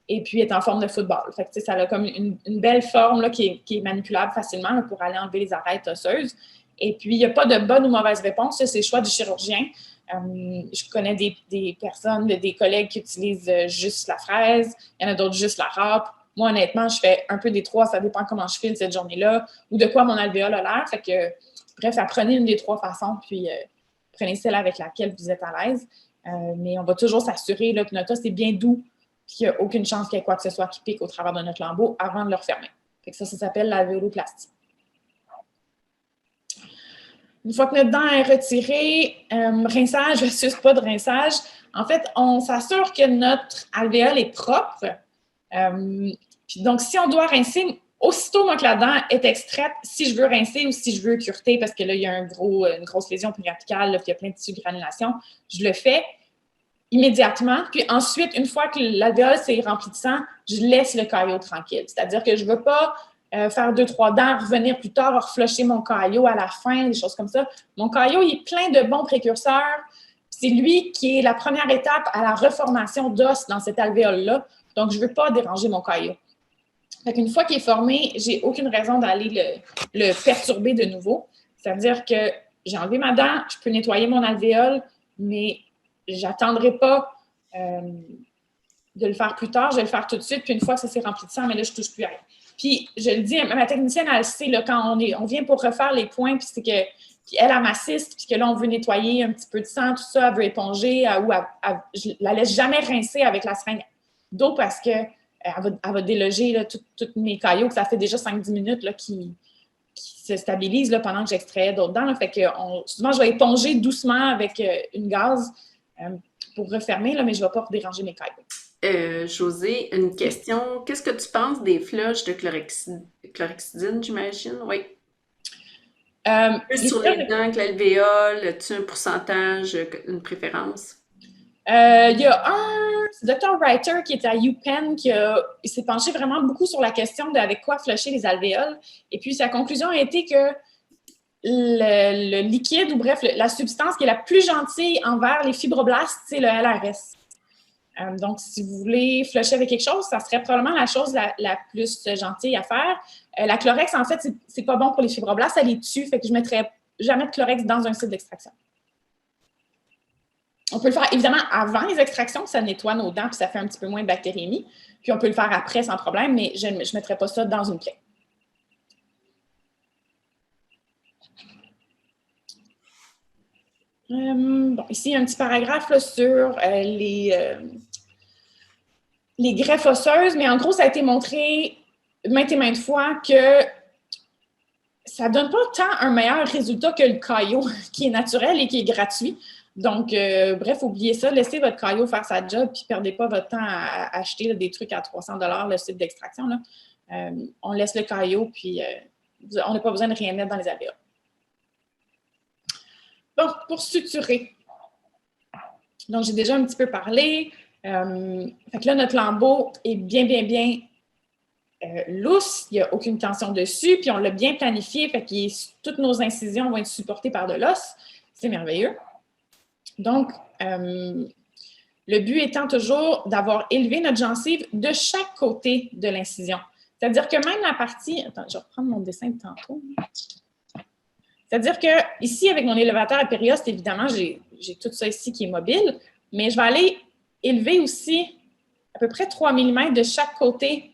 et puis est en forme de football. Fait que, ça a comme une belle forme là, qui est manipulable facilement là, pour aller enlever les arêtes osseuses. Et puis, il n'y a pas de bonne ou mauvaise réponse, ça, c'est le choix du chirurgien. Je connais des personnes, des collègues qui utilisent juste la fraise, il y en a d'autres juste la râpe. Moi, honnêtement, je fais un peu des trois, ça dépend comment je file cette journée-là ou de quoi mon alvéole a l'air. Fait que, bref, apprenez une des trois façons, puis prenez celle avec laquelle vous êtes à l'aise. Mais on va toujours s'assurer là, que notre os est bien doux, puis qu'il n'y a aucune chance qu'il y ait quoi que ce soit qui pique au travers de notre lambeau avant de le refermer. Fait que ça s'appelle l'alvéoloplastie. Une fois que notre dent est retirée, rinçage versus pas de rinçage, en fait, on s'assure que notre alvéole est propre. Puis donc, si on doit rincer, aussitôt moi, que la dent est extraite, si je veux rincer ou si je veux cureter, parce que là, il y a une grosse lésion périapicale, là, puis il y a plein de tissus de granulation, je le fais immédiatement. Puis ensuite, une fois que l'alvéole s'est rempli de sang, je laisse le caillot tranquille. C'est-à-dire que je ne veux pas faire 2-3 dents, revenir plus tard, reflusher mon caillot à la fin, des choses comme ça. Mon caillot, il est plein de bons précurseurs. C'est lui qui est la première étape à la reformation d'os dans cet alvéole-là. Donc, je ne veux pas déranger mon caillot. Fait qu'une fois qu'il est formé, j'ai aucune raison d'aller le perturber de nouveau. C'est-à-dire que j'ai enlevé ma dent, je peux nettoyer mon alvéole, mais j'attendrai pas de le faire plus tard, je vais le faire tout de suite, puis une fois que ça s'est rempli de sang, mais là, je ne touche plus à rien. Puis, je le dis, ma technicienne, elle sait, là, quand on vient pour refaire les points, puis c'est que puis elle m'assiste, puis que là, on veut nettoyer un petit peu de sang, tout ça, elle veut éponger, je la laisse jamais rincer avec la seringue d'eau parce que elle va déloger là, tous mes caillots, que ça fait déjà 5-10 minutes là, qui se stabilisent là, pendant que j'extrayais d'autres dents. Là. Fait que souvent, je vais éponger doucement avec une gaze pour refermer, là, mais je ne vais pas déranger mes caillots. Josée, une question. Qu'est-ce que tu penses des flushs de chlorhexidine, j'imagine? Oui. Plus sur les dents que l'alvéole, as-tu un pourcentage, une préférence? Il y a c'est Dr. Reiter qui est à UPenn il s'est penché vraiment beaucoup sur la question de avec quoi flusher les alvéoles. Et puis, sa conclusion a été que le liquide, ou bref, la substance qui est la plus gentille envers les fibroblastes, c'est le LRS. Donc, si vous voulez flusher avec quelque chose, ça serait probablement la chose la plus gentille à faire. La Chlorhex, en fait, c'est pas bon pour les fibroblastes, ça les tue, fait que je ne mettrais jamais de Chlorhex dans un site d'extraction. On peut le faire évidemment avant les extractions, ça nettoie nos dents puis ça fait un petit peu moins de bactériémie. Puis on peut le faire après sans problème, mais je ne mettrais pas ça dans une plaie. Bon, ici, il y a un petit paragraphe là, sur les greffes osseuses, mais en gros, ça a été montré maintes et maintes fois que ça ne donne pas tant un meilleur résultat que le caillot qui est naturel et qui est gratuit. Donc, bref, oubliez ça, laissez votre caillot faire sa job puis ne perdez pas votre temps à acheter là, des trucs à 300 $ le site d'extraction. On laisse le caillot puis on n'a pas besoin de rien mettre dans les alvéoles. Bon, pour suturer. Donc, j'ai déjà un petit peu parlé. Fait que là, notre lambeau est bien lousse, il n'y a aucune tension dessus, puis on l'a bien planifié, fait que toutes nos incisions vont être supportées par de l'os. C'est merveilleux. Donc, le but étant toujours d'avoir élevé notre gencive de chaque côté de l'incision. C'est-à-dire que même la partie... Attends, je vais reprendre mon dessin de tantôt. C'est-à-dire que ici, avec mon élévateur à périoste, évidemment, j'ai tout ça ici qui est mobile, mais je vais aller élever aussi à peu près 3 mm de chaque côté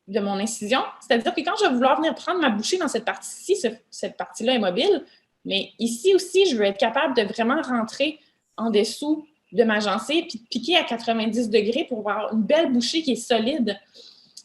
de mon incision. C'est-à-dire que quand je vais vouloir venir prendre ma bouchée dans cette partie-ci, cette partie-là est mobile, mais ici aussi, je veux être capable de vraiment rentrer en dessous de ma gencive puis de piquer à 90 degrés pour avoir une belle bouchée qui est solide.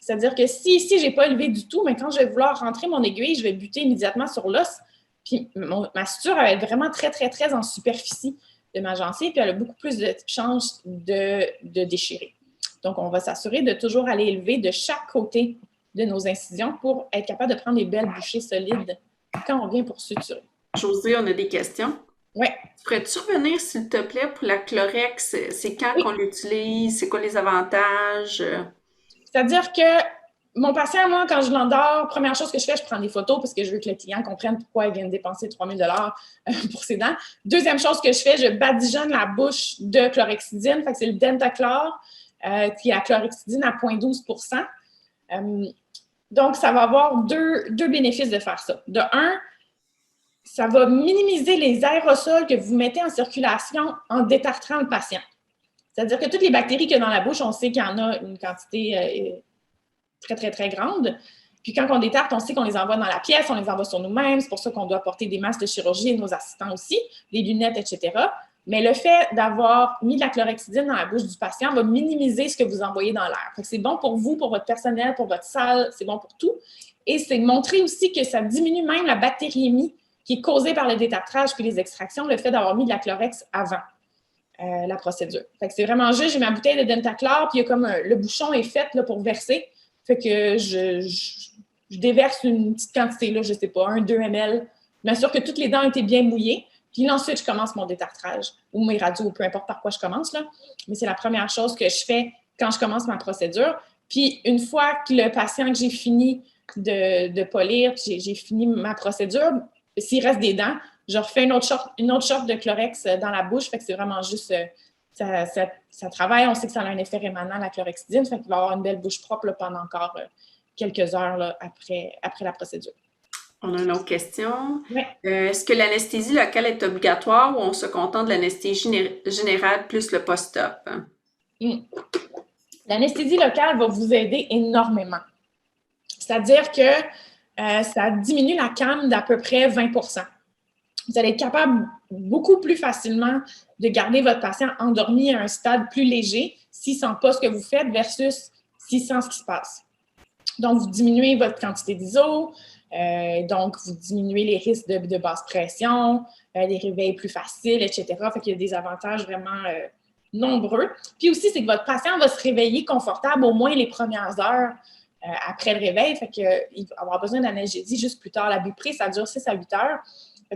C'est-à-dire que si ici, je n'ai pas élevé du tout, mais quand je vais vouloir rentrer mon aiguille, je vais buter immédiatement sur l'os. Puis ma suture va être vraiment très en superficie de ma gencive, puis elle a beaucoup plus de chances de déchirer. Donc, on va s'assurer de toujours aller élever de chaque côté de nos incisions pour être capable de prendre des belles bouchées solides quand on vient pour suturer. Josée, on a des questions? Oui. Pourrais-tu revenir, s'il te plaît, pour la Chlorhex? C'est quand qu'on l'utilise? C'est quoi les avantages? C'est-à-dire que mon patient, moi, quand je l'endors, première chose que je fais, je prends des photos parce que je veux que le client comprenne pourquoi il vient de dépenser 3 000 $ pour ses dents. Deuxième chose que je fais, je badigeonne la bouche de chlorhexidine. Fait que c'est le Dentachlor, qui est la chlorhexidine à 0,12 %. Donc, ça va avoir deux bénéfices de faire ça. De un, ça va minimiser les aérosols que vous mettez en circulation en détartrant le patient. C'est-à-dire que toutes les bactéries qu'il y a dans la bouche, on sait qu'il y en a une quantité très, très, très grande. Puis quand on détarte, on sait qu'on les envoie dans la pièce, on les envoie sur nous-mêmes. C'est pour ça qu'on doit porter des masques de chirurgie et nos assistants aussi, des lunettes, etc. Mais le fait d'avoir mis de la chlorhexidine dans la bouche du patient va minimiser ce que vous envoyez dans l'air. C'est bon pour vous, pour votre personnel, pour votre salle, c'est bon pour tout. Et c'est montrer aussi que ça diminue même la bactériémie qui est causée par le détartrage puis les extractions, le fait d'avoir mis de la chlorex avant la procédure. C'est vraiment juste, j'ai ma bouteille de Dentachlor, puis il y a comme le bouchon est fait là, pour verser. Fait que je déverse une petite quantité, là, je ne sais pas, 1-2 ml. Je m'assure que toutes les dents étaient bien mouillées. Puis ensuite, je commence mon détartrage ou mes radios, ou peu importe par quoi je commence. Là. Mais c'est la première chose que je fais quand je commence ma procédure. Puis une fois que le patient, que j'ai fini de polir, puis j'ai fini ma procédure, s'il reste des dents, je refais une autre shot de Chlorhex dans la bouche. Fait que c'est vraiment juste... Ça travaille, on sait que ça a un effet rémanent, la chlorhexidine, fait qu'il va avoir une belle bouche propre là, pendant encore quelques heures là, après la procédure. On a une autre question. Ouais. Est-ce que l'anesthésie locale est obligatoire ou on se contente de l'anesthésie générale plus le post-op? L'anesthésie locale va vous aider énormément. C'est-à-dire que ça diminue la CAM d'à peu près 20 %. Vous allez être capable beaucoup plus facilement de garder votre patient endormi à un stade plus léger s'il ne sent pas ce que vous faites versus s'il sent ce qui se passe. Donc, vous diminuez votre quantité d'iso, donc vous diminuez les risques de basse pression, des réveils plus faciles, etc. Fait qu'il y a des avantages vraiment nombreux. Puis aussi, c'est que votre patient va se réveiller confortable au moins les premières heures après le réveil. Fait qu'il va avoir besoin d'analgésie juste plus tard. La buprée, ça dure 6 à 8 heures.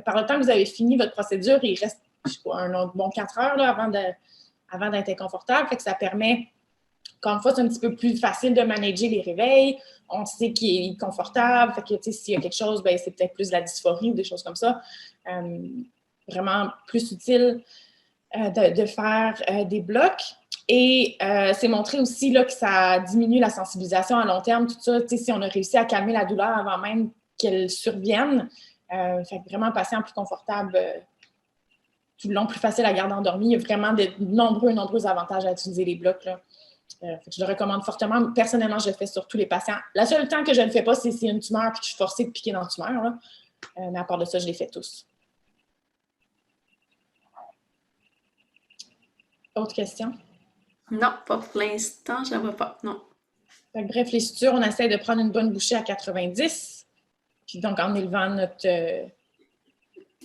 Par le temps que vous avez fini votre procédure, il reste, je sais pas, un autre bon 4 heures là, avant d'être inconfortable. Fait que ça permet, encore une fois, c'est un petit peu plus facile de manager les réveils. On sait qu'il est confortable. Fait que, s'il y a quelque chose, ben, c'est peut-être plus de la dysphorie ou des choses comme ça. Vraiment plus utile de faire des blocs. Et c'est montré aussi là, que ça diminue la sensibilisation à long terme, tout ça. Si on a réussi à calmer la douleur avant même qu'elle survienne, fait que vraiment un patient plus confortable tout le long, plus facile à garder endormi. Il y a vraiment de nombreux avantages à utiliser les blocs. Là. Je le recommande fortement. Personnellement, je le fais sur tous les patients. Le seul temps que je ne le fais pas, c'est s'il y a une tumeur et que je suis forcée de piquer dans la tumeur. Là. Mais à part de ça, je les fais tous. Autre question? Non, pas pour l'instant, je ne vois pas. Non. Fait que, bref, les sutures, on essaie de prendre une bonne bouchée à 90. Puis donc, en élevant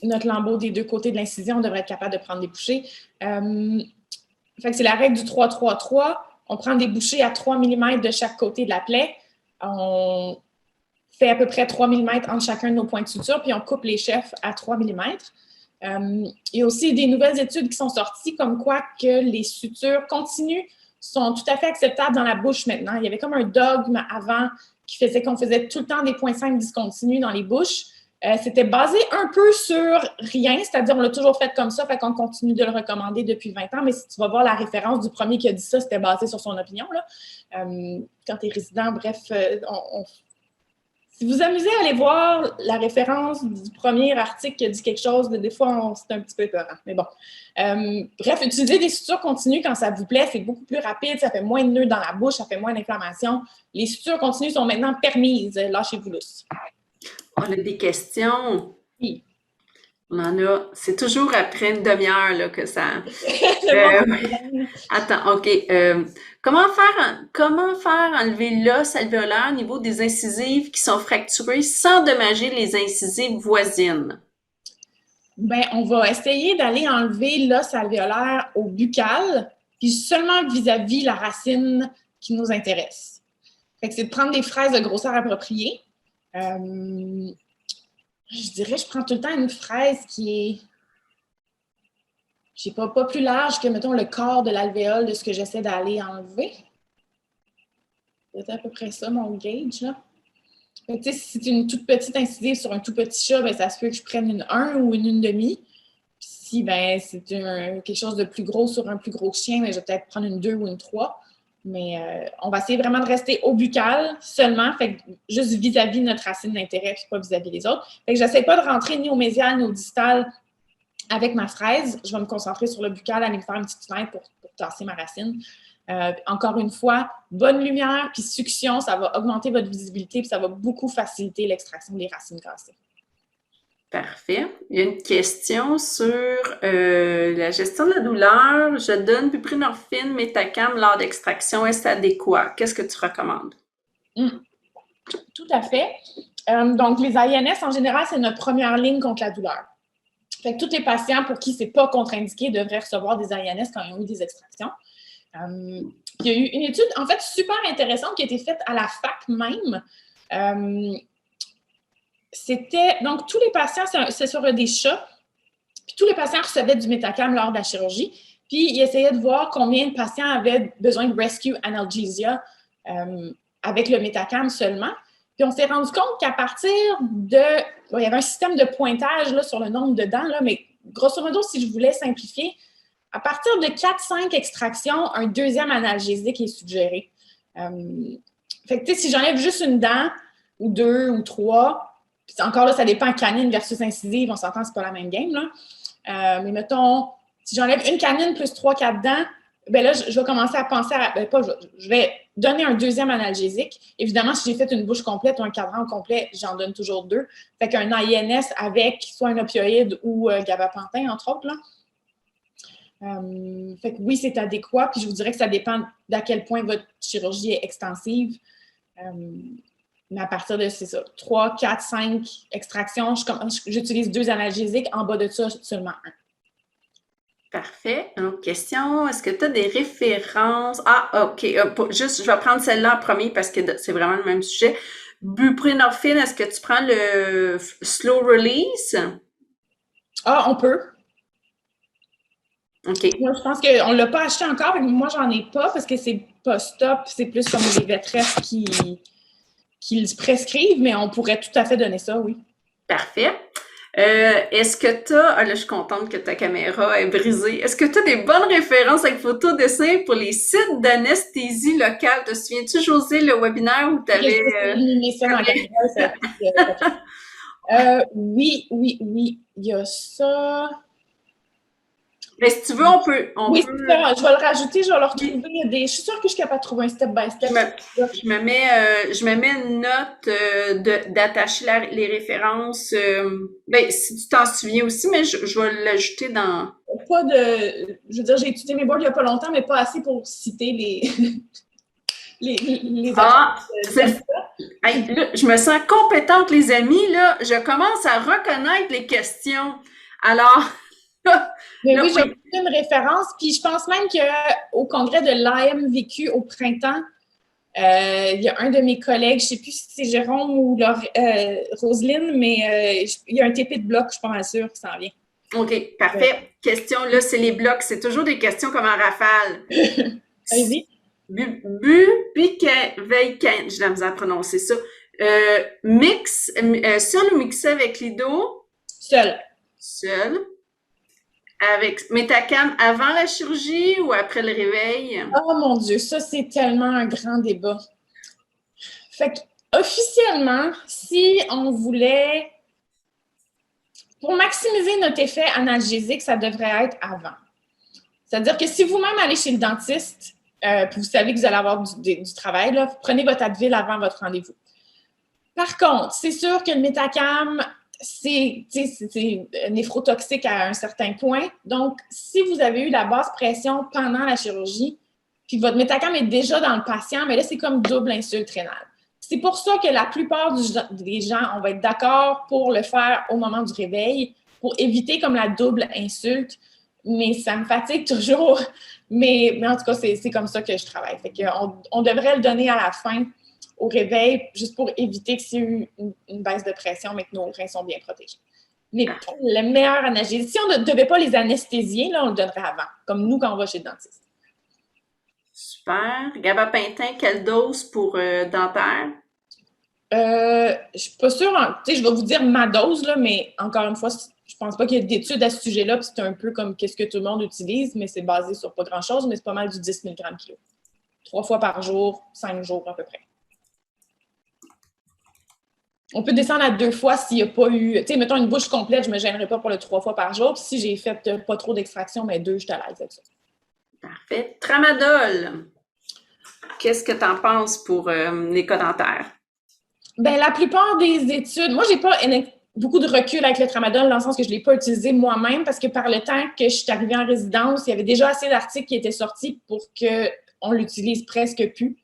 notre lambeau des deux côtés de l'incision, on devrait être capable de prendre des bouchées. Fait que c'est la règle du 3-3-3. On prend des bouchées à 3 mm de chaque côté de la plaie. On fait à peu près 3 mm entre chacun de nos points de suture, puis on coupe les chefs à 3 mm. Il y a aussi des nouvelles études qui sont sorties comme quoi que les sutures continues sont tout à fait acceptables dans la bouche maintenant. Il y avait comme un dogme avant qui faisait qu'on faisait tout le temps des points 5 discontinus dans les bouches. C'était basé un peu sur rien, c'est-à-dire on l'a toujours fait comme ça, fait qu'on continue de le recommander depuis 20 ans, mais si tu vas voir la référence du premier qui a dit ça, c'était basé sur son opinion. Là. Quand tu es résident, bref, si vous amusez à aller voir la référence du premier article qui a dit quelque chose, des fois, c'est un petit peu épeurant. Mais bon. Bref, utiliser des sutures continues quand ça vous plaît, c'est beaucoup plus rapide, ça fait moins de nœuds dans la bouche, ça fait moins d'inflammation. Les sutures continues sont maintenant permises. Lâchez-vous lousse. On a des questions. Oui. On en a. C'est toujours après une demi-heure là, que ça. Attends, OK. Comment faire enlever l'os alvéolaire au niveau des incisives qui sont fracturées sans dommager les incisives voisines? Bien, on va essayer d'aller enlever l'os alvéolaire au buccal, puis seulement vis-à-vis la racine qui nous intéresse. Fait que c'est de prendre des fraises de grosseur appropriée. Je dirais, je prends tout le temps une fraise qui est, je sais pas plus large que, mettons, le corps de l'alvéole de ce que j'essaie d'aller enlever. C'est à peu près ça, mon gauge, là. Fait que, si c'est une toute petite incisive sur un tout petit chat, ben, ça se peut que je prenne une 1 ou une demi. Puis si ben, c'est quelque chose de plus gros sur un plus gros chien, ben, je vais peut-être prendre une 2 ou une 3. Mais on va essayer vraiment de rester au buccal seulement, fait que juste vis-à-vis de notre racine d'intérêt, puis pas vis-à-vis des autres. Fait que j'essaie pas de rentrer ni au médial ni au distal avec ma fraise. Je vais me concentrer sur le buccal, aller me faire une petite fenêtre pour tasser ma racine. Encore une fois, bonne lumière puis succion, ça va augmenter votre visibilité puis ça va beaucoup faciliter l'extraction des racines cassées. Parfait. Il y a une question sur la gestion de la douleur. Je donne buprenorphine, Metacam lors d'extraction. Est-ce adéquat? Qu'est-ce que tu recommandes? Tout à fait. Donc, les INS, en général, c'est notre première ligne contre la douleur. Fait que tous les patients pour qui ce n'est pas contre-indiqué devraient recevoir des INS quand ils ont eu des extractions. Il y a eu une étude, en fait, super intéressante qui a été faite à la fac même. Donc, tous les patients, c'est sur des chats, puis tous les patients recevaient du Metacam lors de la chirurgie, puis ils essayaient de voir combien de patients avaient besoin de rescue analgesia avec le Metacam seulement. Puis on s'est rendu compte qu'à partir de... Bon, il y avait un système de pointage là, sur le nombre de dents, là, mais grosso modo, si je voulais simplifier, à partir de 4-5 extractions, un deuxième analgésique est suggéré. Fait que, tu sais, si j'enlève juste une dent, ou 2 ou 3, puis encore là, ça dépend canine versus incisive, on s'entend, c'est pas la même game, là. Mais mettons, si j'enlève une canine plus 3-4 dents, ben là, je vais commencer à penser à... je vais donner un deuxième analgésique. Évidemment, si j'ai fait une bouche complète ou un cadran complet, j'en donne toujours 2. Fait qu'un INS avec soit un opioïde ou gabapentin, entre autres, là. Fait que oui, c'est adéquat. Puis je vous dirais que ça dépend d'à quel point votre chirurgie est extensive. Mais à partir de, c'est ça, 3, 4, 5 extractions, j'utilise 2 analgésiques. En bas de ça, seulement 1. Parfait. Une autre question. Est-ce que tu as des références? Ah, OK. Juste, je vais prendre celle-là en premier parce que c'est vraiment le même sujet. Buprenorphine, est-ce que tu prends le slow release? Ah, on peut. OK. Moi, je pense qu'on ne l'a pas acheté encore. Mais moi, j'en ai pas parce que c'est pas stop. C'est plus comme les maîtresses qui le prescrivent, mais on pourrait tout à fait donner ça, oui. Parfait. Est-ce que tu as... Ah là, je suis contente que ta caméra est brisée. Est-ce que tu as des bonnes références avec photo dessin pour les sites d'anesthésie locale? Te souviens-tu, José, le webinaire où tu avais... ça dans la caméra, oui. Il y a ça... Mais si tu veux, on peut... Oui, c'est ça. Je vais le rajouter, je vais le retrouver. Je suis sûre que je suis capable de trouver un step-by-step. Je me mets une note d'attacher les références. Ben, si tu t'en souviens aussi, mais je vais l'ajouter dans... Pas de... Je veux dire, j'ai étudié mes boards il n'y a pas longtemps, mais pas assez pour citer les... Hey, là, je me sens compétente, les amis. Là, je commence à reconnaître les questions. Alors... Mais oui, j'ai une référence. Puis je pense même qu'au congrès de l'AMVQ au printemps, il y a un de mes collègues, je ne sais plus si c'est Jérôme ou Roselyne, mais il y a un TP de bloc, je suis pas mal sûre que ça en vient. OK, parfait. Question, là, c'est les blocs. C'est toujours des questions comme en rafale. Allez-y. Bupivacaine, j'ai la misère à prononcer ça. Seul ou mixé avec Lido? Seul. Seul. Avec Metacam avant la chirurgie ou après le réveil? Oh mon Dieu, ça, c'est tellement un grand débat. Fait qu'officiellement, si on voulait... Pour maximiser notre effet analgésique, ça devrait être avant. C'est-à-dire que si vous-même allez chez le dentiste, puis vous savez que vous allez avoir du travail, là, prenez votre Advil avant votre rendez-vous. Par contre, c'est sûr que le Metacam... c'est néphrotoxique à un certain point. Donc, si vous avez eu la basse pression pendant la chirurgie, puis votre Metacam est déjà dans le patient, mais là, c'est comme double insulte rénale. C'est pour ça que la plupart des gens, on va être d'accord pour le faire au moment du réveil, pour éviter comme la double insulte, mais ça me fatigue toujours. Mais en tout cas, c'est comme ça que je travaille. Fait qu'on devrait le donner à la fin, au réveil, juste pour éviter que s'il y a eu une baisse de pression, mais que nos reins sont bien protégés. Mais le meilleur analgésique, si on ne devait pas les anesthésier, là, on le donnerait avant, comme nous quand on va chez le dentiste. Super. Gabapentin, quelle dose pour dentaire? Je ne suis pas sûre, je vais vous dire ma dose, là, mais encore une fois, je pense pas qu'il y ait d'études à ce sujet-là, puis c'est un peu comme qu'est-ce que tout le monde utilise, mais c'est basé sur pas grand-chose, mais c'est pas mal du 10 mg/kg. 3 fois par jour, 5 jours à peu près. On peut descendre à 2 fois s'il n'y a pas eu... Tu sais, mettons une bouche complète, je ne me gênerai pas pour le 3 fois par jour. Puis si j'ai fait pas trop d'extraction, mais 2, je suis à l'aise avec ça. Parfait. Tramadol. Qu'est-ce que tu en penses pour les cas dentaires? Bien, la plupart des études... Moi, je n'ai pas beaucoup de recul avec le tramadol dans le sens que je ne l'ai pas utilisé moi-même parce que par le temps que je suis arrivée en résidence, il y avait déjà assez d'articles qui étaient sortis pour qu'on l'utilise presque plus.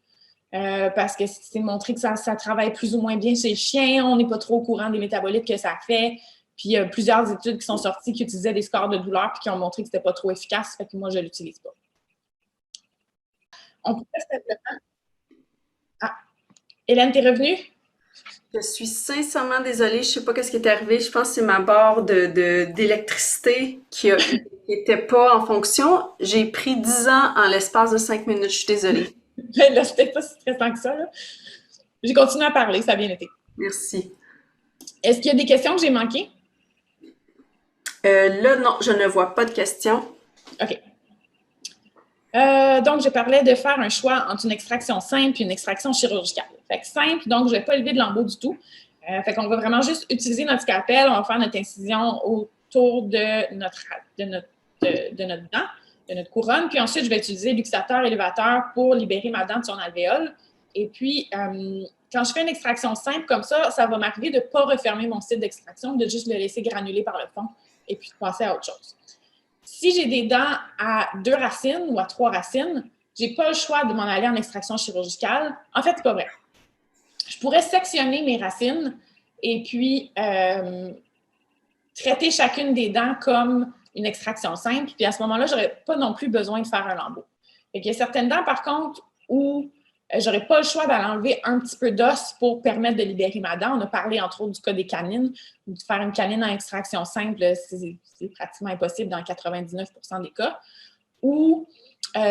Parce que c'est montré que ça travaille plus ou moins bien chez le chien. On n'est pas trop au courant des métabolites que ça fait. Puis il y a plusieurs études qui sont sorties qui utilisaient des scores de douleur puis qui ont montré que c'était pas trop efficace. Fait que moi, je ne l'utilise pas. On pourrait simplement... Ah, Hélène, t'es revenue? Je suis sincèrement désolée, je sais pas ce qui est arrivé. Je pense que c'est ma barre d'électricité qui était pas en fonction. J'ai pris 10 ans en l'espace de 5 minutes. Je suis désolée. Là, c'était pas si stressant que ça. Là. J'ai continué à parler, ça a bien été. Merci. Est-ce qu'il y a des questions que j'ai manquées? Là, non, je ne vois pas de questions. OK. Donc, je parlais de faire un choix entre une extraction simple et une extraction chirurgicale. Fait que simple, donc je ne vais pas élever de lambeau du tout. Fait qu'on va vraiment juste utiliser notre scalpel, on va faire notre incision autour de notre dent, de notre couronne, puis ensuite, je vais utiliser luxateur élévateur pour libérer ma dent de son alvéole. Et puis, quand je fais une extraction simple comme ça va m'arriver de ne pas refermer mon site d'extraction, de juste le laisser granuler par le fond et puis de passer à autre chose. Si j'ai des dents à 2 racines ou à 3 racines, je n'ai pas le choix de m'en aller en extraction chirurgicale. En fait, ce n'est pas vrai. Je pourrais sectionner mes racines et puis traiter chacune des dents comme une extraction simple. Puis à ce moment-là, je n'aurais pas non plus besoin de faire un lambeau. Il y a certaines dents, par contre, où je n'aurais pas le choix d'aller enlever un petit peu d'os pour permettre de libérer ma dent. On a parlé, entre autres, du cas des canines. De faire une canine en extraction simple, c'est pratiquement impossible dans 99% des cas. Ou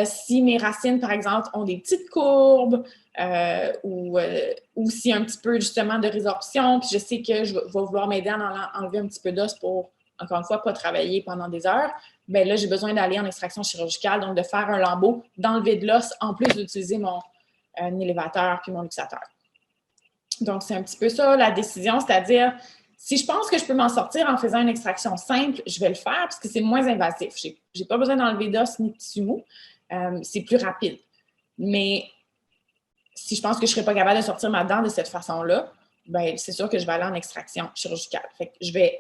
si mes racines, par exemple, ont des petites courbes ou s'il y a un petit peu, justement, de résorption, puis je sais que je vais vouloir m'aider à enlever un petit peu d'os pour, encore une fois, pas travailler pendant des heures, bien là, j'ai besoin d'aller en extraction chirurgicale, donc de faire un lambeau, d'enlever de l'os, en plus d'utiliser mon élévateur puis mon luxateur. Donc, c'est un petit peu ça, la décision, c'est-à-dire, si je pense que je peux m'en sortir en faisant une extraction simple, je vais le faire parce que c'est moins invasif. Je n'ai pas besoin d'enlever d'os ni de tissu mou. C'est plus rapide. Mais si je pense que je ne serais pas capable de sortir ma dent de cette façon-là, ben, c'est sûr que je vais aller en extraction chirurgicale. Fait que je vais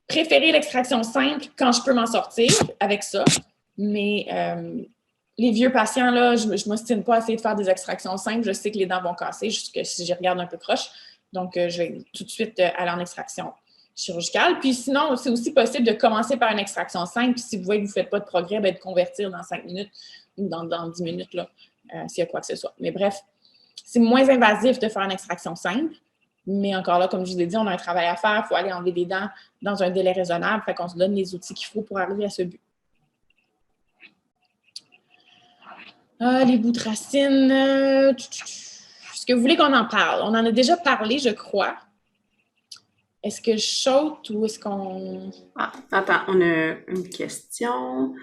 préférer l'extraction simple quand je peux m'en sortir avec ça. Mais les vieux patients, là, je ne m'ostine pas à essayer de faire des extractions simples. Je sais que les dents vont casser, juste que si je regarde un peu croche. Donc, je vais tout de suite aller en extraction chirurgicale. Puis sinon, c'est aussi possible de commencer par une extraction simple. Puis si vous voyez que vous ne faites pas de progrès, bien, de convertir dans 5 minutes ou dans 10 minutes, là, s'il y a quoi que ce soit. Mais bref, c'est moins invasif de faire une extraction simple. Mais encore là, comme je vous ai dit, on a un travail à faire. Il faut aller enlever des dents dans un délai raisonnable. Fait qu'on se donne les outils qu'il faut pour arriver à ce but. Les bouts de racines. Est-ce que vous voulez qu'on en parle? On en a déjà parlé, je crois. Est-ce que je saute ou est-ce qu'on... Ah, attends, on a une question.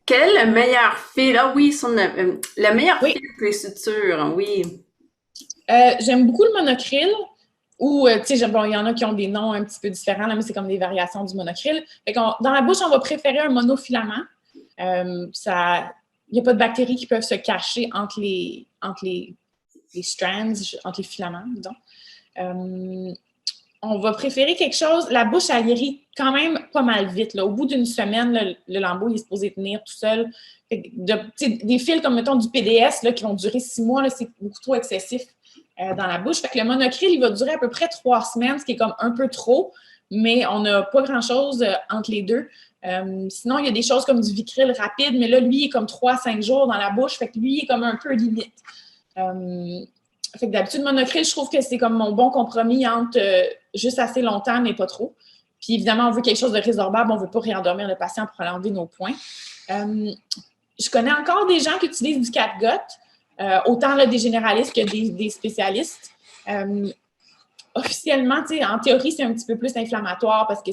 Quel est le meilleur fil? Ah oui, le meilleur fil pour les sutures, oui. J'aime beaucoup le monocryl. Ou, tu sais, bon, il y en a qui ont des noms un petit peu différents, là, mais c'est comme des variations du monocryl. Fait dans la bouche, on va préférer un monofilament. Il n'y a pas de bactéries qui peuvent se cacher entre les strands, entre les filaments, disons. On va préférer quelque chose... La bouche, elle guérit quand même pas mal vite. Là. Au bout d'une semaine, là, le lambeau il est supposé tenir tout seul. Des fils comme, mettons, du PDS là, qui vont durer 6 mois, là, c'est beaucoup trop excessif dans la bouche. Fait que le monocryl, il va durer à peu près 3 semaines, ce qui est comme un peu trop, mais on n'a pas grand-chose entre les deux. Sinon, il y a des choses comme du Vicryl rapide, mais là, lui, il est comme 3-5 jours dans la bouche. Fait que lui, il est comme un peu limite. Fait que d'habitude, monocryl, je trouve que c'est comme mon bon compromis entre juste assez longtemps, mais pas trop. Puis évidemment, on veut quelque chose de résorbable, on ne veut pas réendormir le patient pour aller enlever nos points. Je connais encore des gens qui utilisent du catgut, autant là, des généralistes que des spécialistes. Officiellement, en théorie, c'est un petit peu plus inflammatoire parce que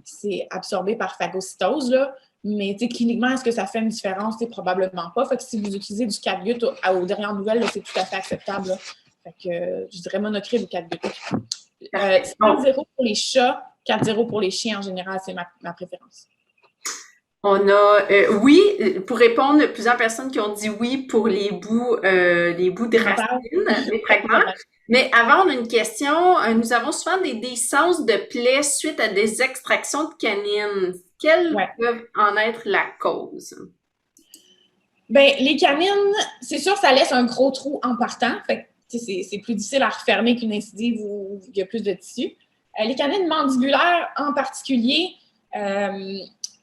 c'est absorbé par phagocytose, là. Mais cliniquement, est-ce que ça fait une différence? Probablement pas. Fait que si vous utilisez du catgut aux dernières nouvelles, c'est tout à fait acceptable. Là. Fait que je dirais monocrine ou catgut. 5-0 pour les chats, 4-0 pour les chiens en général, c'est ma préférence. On a oui, pour répondre, plusieurs personnes qui ont dit oui pour les bouts de racines, les fragments. Mais avant, on a une question. Nous avons souvent des sens de plaies suite à des extractions de canines. Quelles peuvent en être la cause? Bien, les canines, c'est sûr, ça laisse un gros trou en partant. Fait que, c'est plus difficile à refermer qu'une incisive où il y a plus de tissu. Les canines mandibulaires en particulier,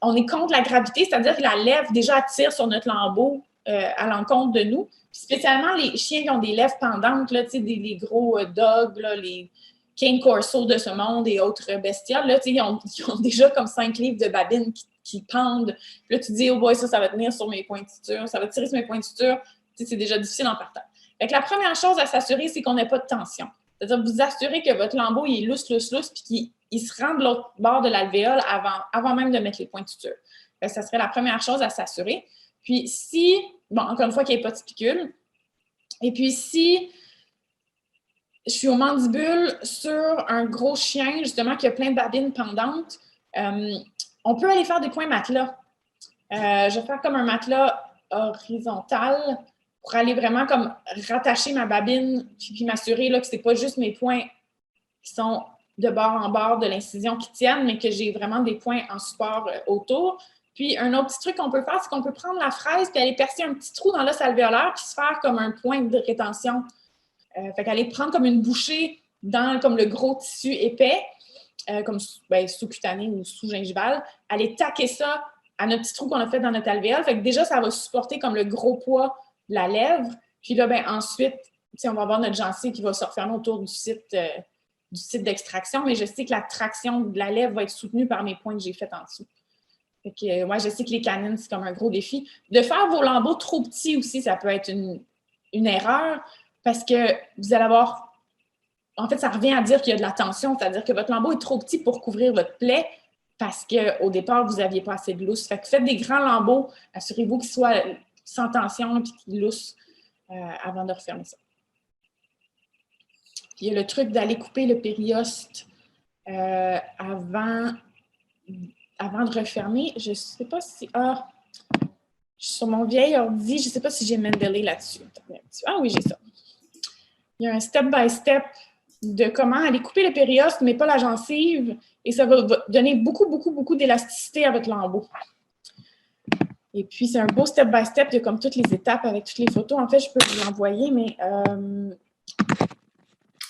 on est contre la gravité, c'est-à-dire que la lèvre déjà attire sur notre lambeau à l'encontre de nous. Puis spécialement les chiens qui ont des lèvres pendantes, là, les gros dogs, là, les cane corso de ce monde et autres bestioles, là, ils ont déjà comme 5 livres de babines qui pendent. Puis là, tu te dis, oh boy, ça va tenir sur mes points de suture, ça va tirer sur mes points de suture. C'est déjà difficile en partant. Fait que la première chose à s'assurer, c'est qu'on n'ait pas de tension. C'est-à-dire vous assurer que votre lambeau il est lousse, puis qu'il se rend de l'autre bord de l'alvéole avant même de mettre les points de suture. Fait que ça serait la première chose à s'assurer. Puis si, bon, encore une fois, qu'il n'y ait pas de spicule. Et puis si je suis au mandibule sur un gros chien, justement, qui a plein de babines pendantes, on peut aller faire des points matelas. Je vais faire comme un matelas horizontal pour aller vraiment comme rattacher ma babine puis m'assurer là, que ce n'est pas juste mes points qui sont de bord en bord de l'incision qui tiennent, mais que j'ai vraiment des points en support autour. Puis, un autre petit truc qu'on peut faire, c'est qu'on peut prendre la fraise puis aller percer un petit trou dans l'os alvéolaire puis se faire comme un point de rétention. Fait qu'aller prendre comme une bouchée dans comme le gros tissu épais, comme sous-cutané ou sous-gingival, aller taquer ça à notre petit trou qu'on a fait dans notre alvéole. Fait que déjà, ça va supporter comme le gros poids de la lèvre. Puis là, ensuite, on va avoir notre gencive qui va se refermer autour du site d'extraction, mais je sais que la traction de la lèvre va être soutenue par mes points que j'ai faits en dessous. Fait que, moi, je sais que les canines, c'est comme un gros défi. De faire vos lambeaux trop petits aussi, ça peut être une erreur parce que vous allez avoir... En fait, ça revient à dire qu'il y a de la tension, c'est-à-dire que votre lambeau est trop petit pour couvrir votre plaie parce qu'au départ, vous n'aviez pas assez de lousse. Fait que faites des grands lambeaux, assurez-vous qu'ils soient sans tension et qu'ils loussent avant de refermer ça. Puis il y a le truc d'aller couper le périoste avant de refermer. Je ne sais pas si... sur mon vieil ordi, je ne sais pas si j'ai Mendeley là-dessus. Ah oui, j'ai ça. Il y a un step-by-step de comment aller couper le périoste, mais pas la gencive, et ça va donner beaucoup, beaucoup, beaucoup d'élasticité à votre lambeau. Et puis, c'est un beau step-by-step, il y a comme toutes les étapes avec toutes les photos. En fait, je peux vous l'envoyer, mais...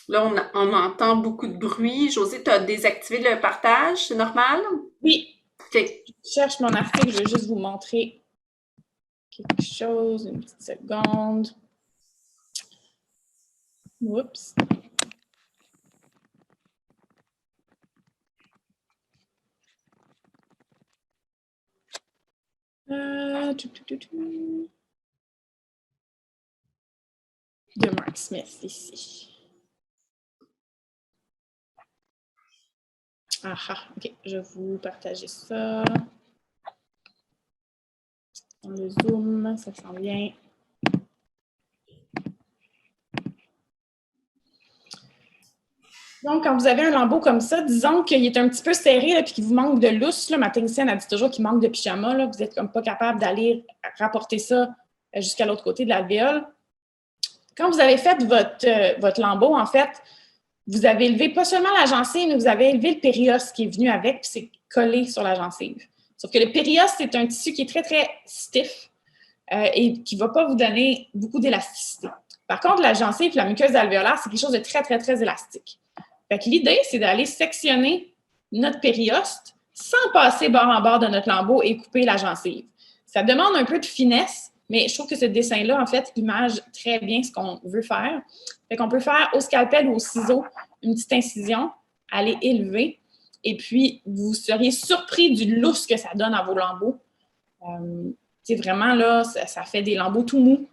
Là, on entend beaucoup de bruit. Josée, tu as désactivé le partage, c'est normal? Oui. Okay. Je cherche mon article, je vais juste vous montrer quelque chose, une petite seconde. Oups. De Mark Smith, ici. OK. Je vais vous partager ça. Dans le zoom, ça sent bien. Donc, quand vous avez un lambeau comme ça, disons qu'il est un petit peu serré et qu'il vous manque de lousse. Là, ma technicienne a dit toujours qu'il manque de pyjama. Là, vous n'êtes comme pas capable d'aller rapporter ça jusqu'à l'autre côté de l'alvéole. Quand vous avez fait votre lambeau, en fait, vous avez élevé pas seulement la gencive, mais vous avez élevé le périoste qui est venu avec, puis c'est collé sur la gencive. Sauf que le périoste, c'est un tissu qui est très, très stiff et qui ne va pas vous donner beaucoup d'élasticité. Par contre, la gencive, la muqueuse alvéolaire, c'est quelque chose de très, très, très élastique. Fait que l'idée, c'est d'aller sectionner notre périoste sans passer bord en bord de notre lambeau et couper la gencive. Ça demande un peu de finesse, mais je trouve que ce dessin-là, en fait, image très bien ce qu'on veut faire. Fait qu'on peut faire au scalpel ou au ciseau une petite incision, aller élever, et puis vous seriez surpris du lousse que ça donne à vos lambeaux. C'est vraiment là, ça fait des lambeaux tout mous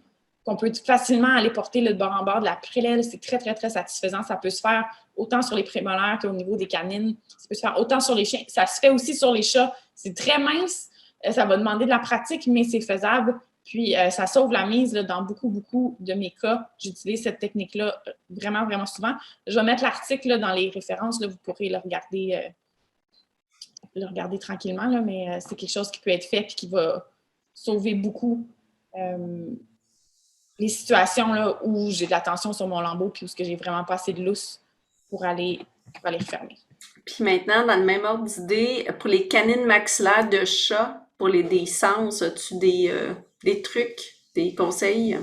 qu'on peut facilement aller porter de bord en bord de la prélève. C'est très, très, très satisfaisant. Ça peut se faire autant sur les prémolaires qu'au niveau des canines. Ça peut se faire autant sur les chiens. Ça se fait aussi sur les chats. C'est très mince. Ça va demander de la pratique, mais c'est faisable. Puis, ça sauve la mise là, dans beaucoup, beaucoup de mes cas. J'utilise cette technique-là vraiment, vraiment souvent. Je vais mettre l'article dans les références. Là, vous pourrez le regarder tranquillement, là, mais c'est quelque chose qui peut être fait et qui va sauver beaucoup les situations là, où j'ai de la tension sur mon lambeau puis où j'ai vraiment pas assez de lousse pour aller refermer. Puis maintenant, dans le même ordre d'idée, pour les canines maxillaires de chat, pour les sens, as-tu des trucs, des conseils?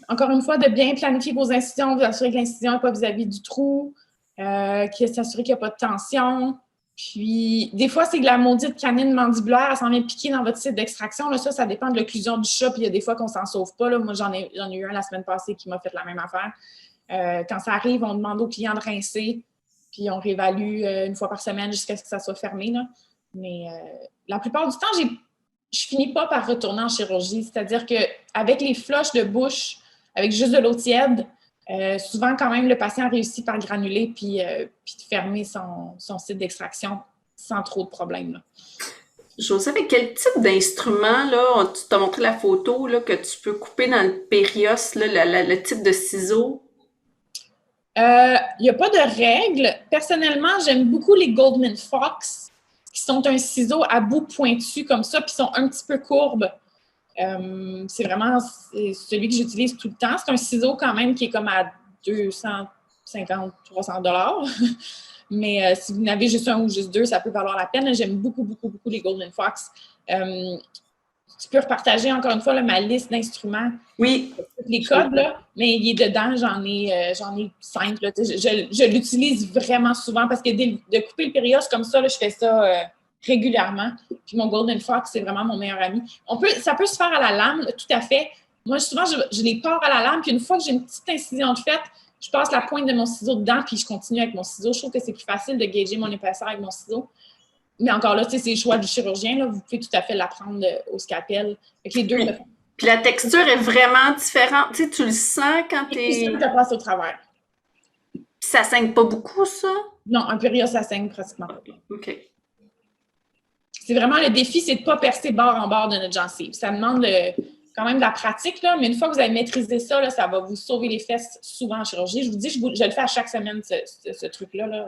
Encore une fois, de bien planifier vos incisions, vous assurer que l'incision n'est pas vis-à-vis du trou, s'assurer qu'il n'y a pas de tension. Puis, des fois, c'est que la maudite canine mandibulaire, elle s'en vient piquer dans votre site d'extraction. Là, ça dépend de l'occlusion du chat, puis il y a des fois qu'on s'en sauve pas. Là. Moi, j'en ai eu un la semaine passée qui m'a fait la même affaire. Quand ça arrive, on demande au client de rincer, puis on réévalue une fois par semaine jusqu'à ce que ça soit fermé. Là. Mais la plupart du temps, je finis pas par retourner en chirurgie. C'est-à-dire qu'avec les flushs de bouche, avec juste de l'eau tiède, souvent, quand même, le patient réussit par granuler puis de fermer son site d'extraction sans trop de problèmes. Là. Josée, avec quel type d'instrument, là, tu t'as montré la photo, là, que tu peux couper dans le périos, là, le type de ciseaux? Il n'y a pas de règle. Personnellement, j'aime beaucoup les Goldman Fox, qui sont un ciseau à bout pointu comme ça, puis sont un petit peu courbes. C'est vraiment celui que j'utilise tout le temps. C'est un ciseau quand même qui est comme à 250, 300 $. Mais si vous n'avez juste un ou juste deux, ça peut valoir la peine. J'aime beaucoup, beaucoup, beaucoup les Goldman Fox. Tu peux repartager encore une fois là, ma liste d'instruments. Oui. Les codes, là, mais il est dedans, j'en ai 5. Là, je l'utilise vraiment souvent parce que de couper le périos comme ça, là, je fais ça régulièrement. Puis mon Golden Fox, c'est vraiment mon meilleur ami. Ça peut se faire à la lame, tout à fait. Moi, souvent, je les pars à la lame, puis une fois que j'ai une petite incision de faite, je passe la pointe de mon ciseau dedans, puis je continue avec mon ciseau. Je trouve que c'est plus facile de gager mon épaisseur avec mon ciseau. Mais encore là, c'est le choix du chirurgien. Là. Vous pouvez tout à fait l'apprendre au scalpel. Avec les deux. Oui. Puis la texture est vraiment différente. Tu sais, tu le sens quand t'es... Ça passe au travers. Puis ça saigne pas beaucoup, ça? Non, un périos, ça saigne pratiquement pas. OK. C'est vraiment le défi, c'est de ne pas percer bord en bord de notre gencive. Ça demande quand même de la pratique, là, mais une fois que vous avez maîtrisé ça, là, ça va vous sauver les fesses souvent en chirurgie. Je vous dis, je le fais à chaque semaine, ce truc-là, là,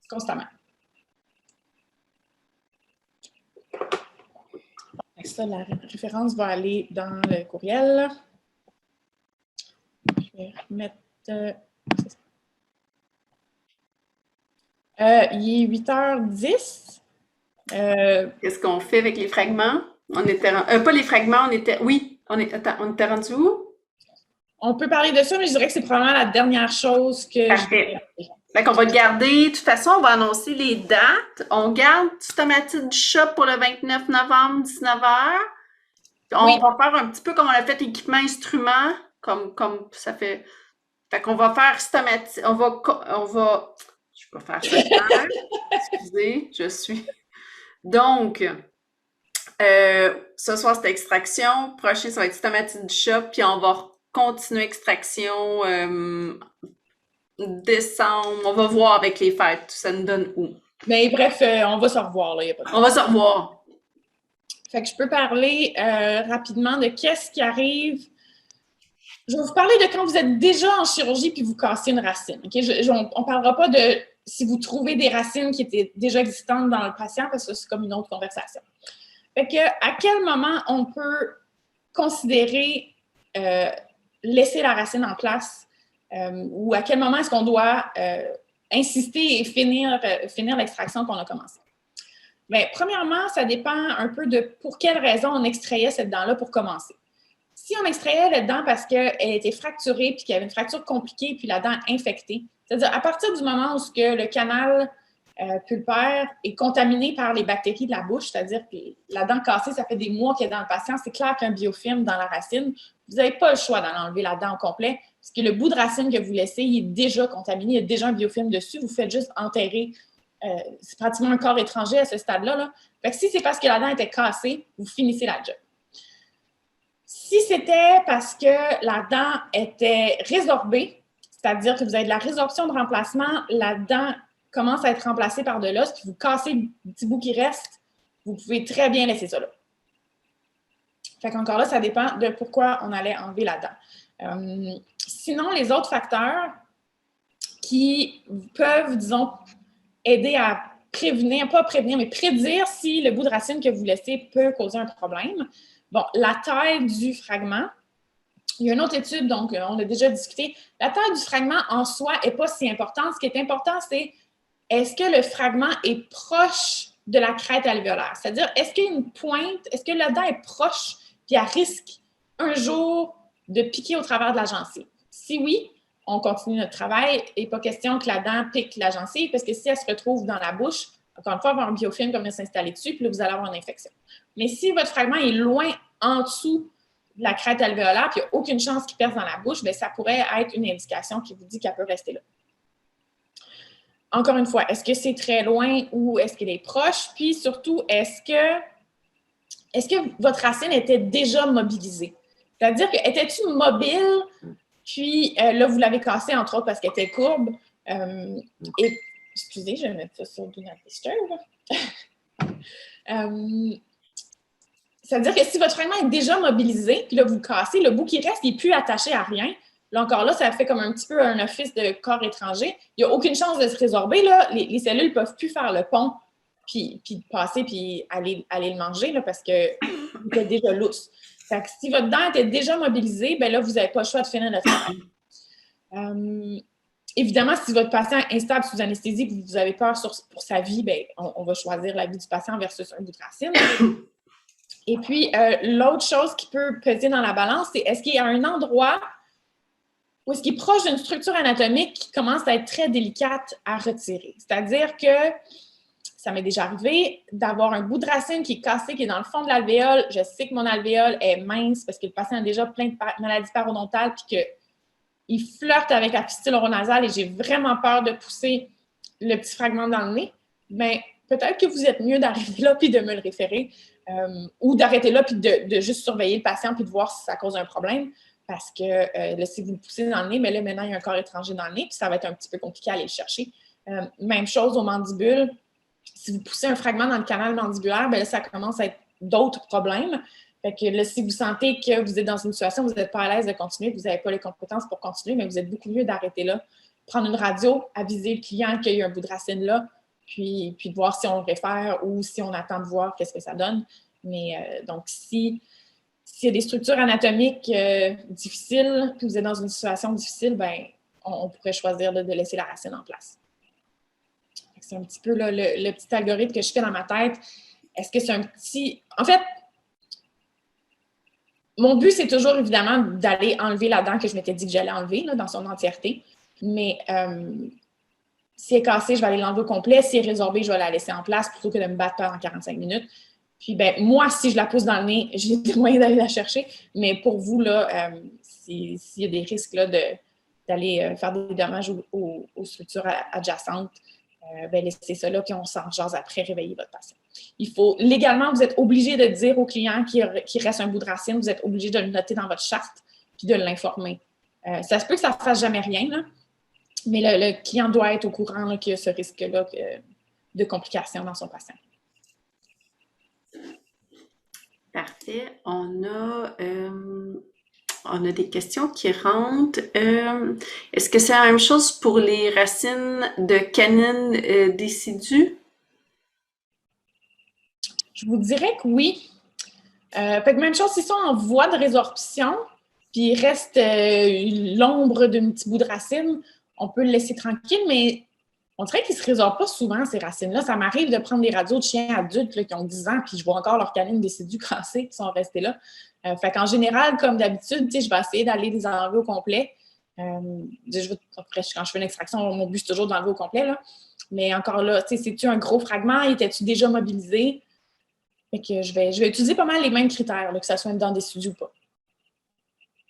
constamment. Ça, la référence va aller dans le courriel. Je vais remettre... il est 8h10. Qu'est-ce qu'on fait avec les fragments? Pas les fragments, Oui, on était rendu où? On peut parler de ça, mais je dirais que c'est probablement la dernière chose que Parfait. Fait qu'on va le garder. De toute façon, on va annoncer les dates. On garde Stomatite du chat pour le 29 novembre, 19h. On va faire un petit peu comme on a fait équipement instrument, comme ça fait. Fait qu'on va faire Stomatite. On va. Je vais faire ça. Excusez, je suis. Donc, ce soir, c'est extraction. Prochain, ça va être Stomatite du chat. Puis on va continuer extraction décembre. On va voir avec les fêtes. Ça nous donne où. Mais bref, on va se revoir. Là, y a pas de... On va se revoir. Fait que je peux parler rapidement de qu'est-ce qui arrive. Je vais vous parler de quand vous êtes déjà en chirurgie puis vous cassez une racine. Okay? On ne parlera pas de si vous trouvez des racines qui étaient déjà existantes dans le patient parce que c'est comme une autre conversation. Fait que à quel moment on peut considérer laisser la racine en place ou à quel moment est-ce qu'on doit insister et finir l'extraction qu'on a commencée? Bien, premièrement, ça dépend un peu de pour quelle raison on extrayait cette dent-là pour commencer. Si on extrayait la dent parce qu'elle était fracturée puis qu'il y avait une fracture compliquée puis la dent infectée, c'est-à-dire à partir du moment où le canal pulpaire est contaminé par les bactéries de la bouche, c'est-à-dire que la dent cassée, ça fait des mois qu'elle est dans le patient, c'est clair qu'un biofilm dans la racine, vous n'avez pas le choix d'en enlever la dent au complet parce que le bout de racine que vous laissez, il est déjà contaminé, il y a déjà un biofilm dessus, vous faites juste enterrer. C'est pratiquement un corps étranger à ce stade-là. Là. Fait que si c'est parce que la dent était cassée, vous finissez la job. Si c'était parce que la dent était résorbée, c'est-à-dire que vous avez de la résorption de remplacement, la dent commence à être remplacée par de l'os, puis vous cassez le petit bout qui reste, vous pouvez très bien laisser ça là. Fait qu'encore là, ça dépend de pourquoi on allait enlever la dent. Sinon, les autres facteurs qui peuvent, disons, aider à prévenir, pas prévenir, mais prédire si le bout de racine que vous laissez peut causer un problème. Bon, la taille du fragment. Il y a une autre étude, donc on a déjà discuté. La taille du fragment en soi n'est pas si importante. Ce qui est important, c'est est-ce que le fragment est proche de la crête alvéolaire? C'est-à-dire, est-ce qu'il y a une pointe, est-ce que la dent est proche puis elle risque un jour de piquer au travers de la gencive? Si oui, on continue notre travail et pas question que la dent pique la gencive parce que si elle se retrouve dans la bouche, encore une fois, il va y avoir un biofilm qui va s'installer dessus puis là, vous allez avoir une infection. Mais si votre fragment est loin en dessous de la crête alvéolaire puis il n'y a aucune chance qu'il perce dans la bouche, bien, ça pourrait être une indication qui vous dit qu'elle peut rester là. Encore une fois, est-ce que c'est très loin ou est-ce qu'il est proche? Puis surtout, est-ce que votre racine était déjà mobilisée? C'est-à-dire que était-tu mobile, puis là, vous l'avez cassée, entre autres, parce qu'elle était courbe. Et, excusez, je vais mettre ça sur Do Not Disturb. C'est-à-dire que si votre fragment est déjà mobilisé, puis là, vous le cassez, le bout qui reste, il n'est plus attaché à rien. Là, encore là, ça fait comme un petit peu un office de corps étranger. Il n'y a aucune chance de se résorber. Là. Les cellules ne peuvent plus faire le pont, puis passer, puis aller le manger, là, parce que vous êtes déjà lousse. Fait que si votre dent était déjà mobilisée, bien là, vous n'avez pas le choix de finir le travail. Évidemment, si votre patient est instable sous anesthésie, que vous avez peur pour sa vie, bien, on va choisir la vie du patient versus un bout de racine. Et puis, l'autre chose qui peut peser dans la balance, c'est est-ce qu'il y a un endroit où est-ce qu'il est proche d'une structure anatomique qui commence à être très délicate à retirer. C'est-à-dire que ça m'est déjà arrivé d'avoir un bout de racine qui est cassé, qui est dans le fond de l'alvéole. Je sais que mon alvéole est mince parce que le patient a déjà plein de maladies parodontales puis qu'il flirte avec la fistule oronasale et j'ai vraiment peur de pousser le petit fragment dans le nez. Bien, peut-être que vous êtes mieux d'arrêter là puis de me le référer ou d'arrêter là puis de juste surveiller le patient puis de voir si ça cause un problème. Parce que là, si vous le poussez dans le nez, mais là, maintenant, il y a un corps étranger dans le nez, puis ça va être un petit peu compliqué à aller le chercher. Même chose aux mandibules. Si vous poussez un fragment dans le canal mandibulaire, bien là, ça commence à être d'autres problèmes. Fait que là, si vous sentez que vous êtes dans une situation où vous n'êtes pas à l'aise de continuer, que vous n'avez pas les compétences pour continuer, mais vous êtes beaucoup mieux d'arrêter là. Prendre une radio, aviser le client qu'il y a un bout de racine là, puis de voir si on le réfère ou si on attend de voir qu'est-ce que ça donne. Mais donc, s'il y a des structures anatomiques difficiles, que vous êtes dans une situation difficile, ben, on pourrait choisir de laisser la racine en place. C'est un petit peu là, le petit algorithme que je fais dans ma tête. Est-ce que c'est un petit... En fait, mon but, c'est toujours évidemment d'aller enlever la dent que je m'étais dit que j'allais enlever là, dans son entièreté. Mais si elle est cassée, je vais aller l'enlever au complet. Si elle est résorbée, je vais la laisser en place plutôt que de me battre pendant 45 minutes. Puis, ben, moi, si je la pousse dans le nez, j'ai des moyens d'aller la chercher. Mais pour vous, là, s'il y a des risques là, d'aller faire des dommages aux structures adjacentes, ben, laissez ça là, puis on s'en jase après, réveiller votre patient. Il faut, légalement, vous êtes obligé de dire au client qu'il reste un bout de racine, vous êtes obligé de le noter dans votre charte, puis de l'informer. Ça se peut que ça ne fasse jamais rien, là, mais le client doit être au courant qu'il y a ce risque-là de complications dans son patient. Parfait. On a des questions qui rentrent. Est-ce que c'est la même chose pour les racines de canine décidues? Je vous dirais que oui. Fait que même chose, s'ils sont en voie de résorption, puis il reste l'ombre d'un petit bout de racine, on peut le laisser tranquille, mais on dirait qu'ils ne se résorbent pas souvent, ces racines-là. Ça m'arrive de prendre des radios de chiens adultes là, qui ont 10 ans, puis je vois encore leurs canines décidues cassées qui sont restées là. Fait qu'en général, comme d'habitude, je vais essayer d'aller les enlever au complet. Quand je fais une extraction, mon but, c'est toujours d'enlever au complet. Là. Mais encore là, c'est-tu un gros fragment? Étais-tu déjà mobilisé? Fait que je vais utiliser pas mal les mêmes critères, là, que ça soit une dent décidue ou pas.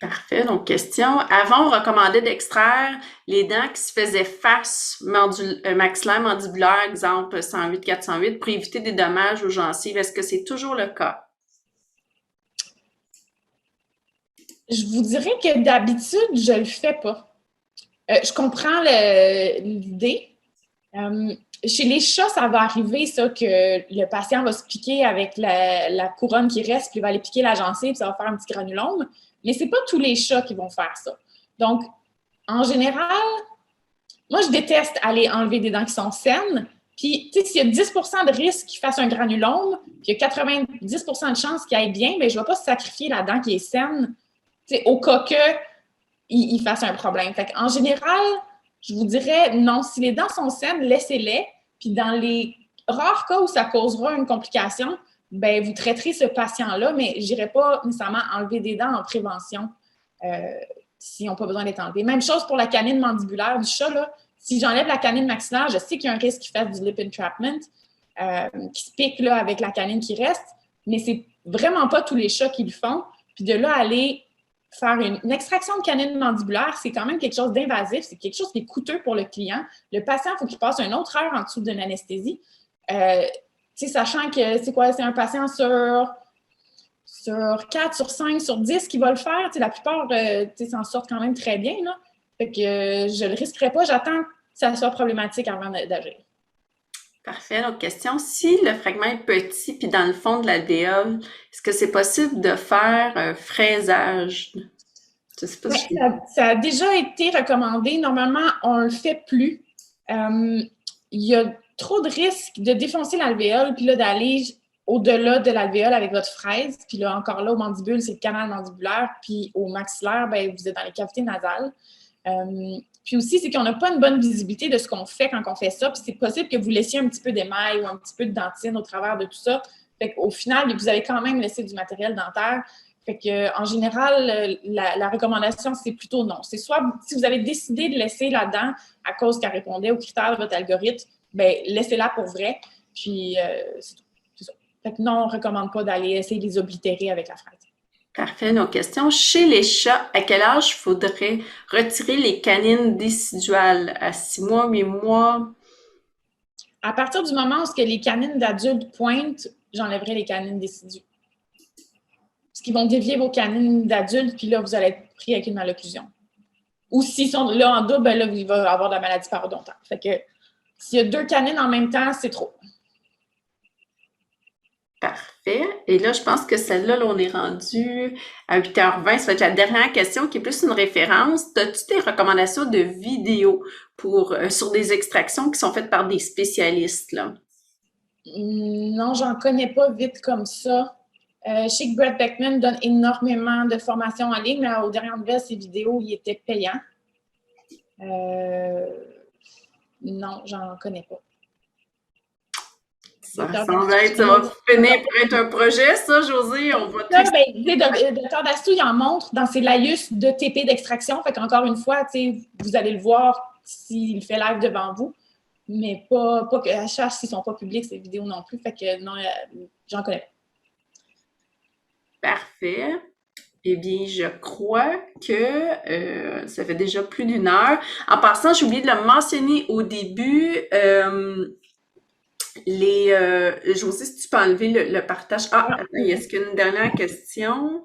Parfait. Donc, question. Avant, on recommandait d'extraire les dents qui se faisaient face maxillaire mandibulaire, exemple 108-408, pour éviter des dommages aux gencives. Est-ce que c'est toujours le cas? Je vous dirais que d'habitude, je le fais pas. Je comprends l'idée. Chez les chats, ça va arriver, ça, que le patient va se piquer avec la couronne qui reste, puis il va aller piquer la gencive, puis ça va faire un petit granulome. Mais c'est pas tous les chats qui vont faire ça. Donc, en général, moi, je déteste aller enlever des dents qui sont saines. Puis, tu sais, s'il y a 10 de risque qu'il fasse un granulome, puis il y a 90 de chance qu'il aille bien, bien, je ne vais pas sacrifier la dent qui est saine, tu sais, au cas qu'il fasse un problème. Fait qu'en général, je vous dirais, non, si les dents sont saines, laissez-les. Puis dans les rares cas où ça causera une complication, ben vous traiterez ce patient-là, mais je n'irai pas nécessairement enlever des dents en prévention s'ils n'ont pas besoin d'être enlevés. Même chose pour la canine mandibulaire du chat, là. Si j'enlève la canine maxillaire, je sais qu'il y a un risque qu'il fasse du lip entrapment, qui se pique là, avec la canine qui reste, mais c'est vraiment pas tous les chats qui le font. Puis de là, aller faire une extraction de canine mandibulaire, c'est quand même quelque chose d'invasif, c'est quelque chose qui est coûteux pour le client. Le patient, il faut qu'il passe une autre heure en dessous d'une anesthésie. Sachant que c'est un patient sur 4, sur 5, sur 10 qui va le faire. La plupart s'en sortent quand même très bien. Là. Fait que je ne le risquerai pas. J'attends que ça soit problématique avant d'agir. Parfait. Donc, question, si le fragment est petit puis dans le fond de l'alvéole, est-ce que c'est possible de faire un fraisage? Je sais pas si ça a déjà été recommandé. Normalement, on ne le fait plus. Il y a trop de risques de défoncer l'alvéole puis là, d'aller au-delà de l'alvéole avec votre fraise. Puis là, encore là, au mandibule, c'est le canal mandibulaire. Puis au maxillaire, ben, vous êtes dans les cavités nasales. Puis aussi, c'est qu'on n'a pas une bonne visibilité de ce qu'on fait quand on fait ça. Puis c'est possible que vous laissiez un petit peu d'émail ou un petit peu de dentine au travers de tout ça. Fait qu'au final, vous avez quand même laissé du matériel dentaire. Fait que, en général, la recommandation, c'est plutôt non. C'est soit, si vous avez décidé de laisser la dent à cause qu'elle répondait aux critères de votre algorithme, bien, laissez-la pour vrai. Puis, c'est ça. Fait que non, on ne recommande pas d'aller essayer de les oblitérer avec la fraise. Parfait. Nos questions. Chez les chats, à quel âge faudrait retirer les canines déciduales? À 6 mois, 8 mois? À partir du moment où les canines d'adultes pointent, j'enlèverai les canines décidues. Parce qu'ils vont dévier vos canines d'adultes, puis là, vous allez être pris avec une malocclusion. Ou s'ils sont là en double, ben là, il va avoir de la maladie parodontale. Fait que s'il y a 2 canines en même temps, c'est trop. Parfait. Et là, je pense que celle-là, là, on est rendu à 8h20. Ça va être la dernière question qui est plus une référence. As-tu des recommandations de vidéos sur des extractions qui sont faites par des spécialistes, là? Non, j'en connais pas vite comme ça. Je sais que Brett Beckman donne énormément de formations en ligne, mais aux dernières nouvelles, ses vidéos, il était payant. Non, j'en connais pas. Ça va finir pour être un projet, ça, Josée. On va Dr. Dastou, il en montre dans ses laïus de TP d'extraction. Fait qu'encore une fois, vous allez le voir s'il fait live devant vous, mais pas qu'à charge s'ils ne sont pas publics, ces vidéos non plus. Fait que non, j'en connais pas. Parfait. Eh bien, je crois que ça fait déjà plus d'1 heure. En passant, j'ai oublié de le mentionner au début. Josée, si tu peux enlever le partage. Ah, attends, est-ce qu'il y a une dernière question?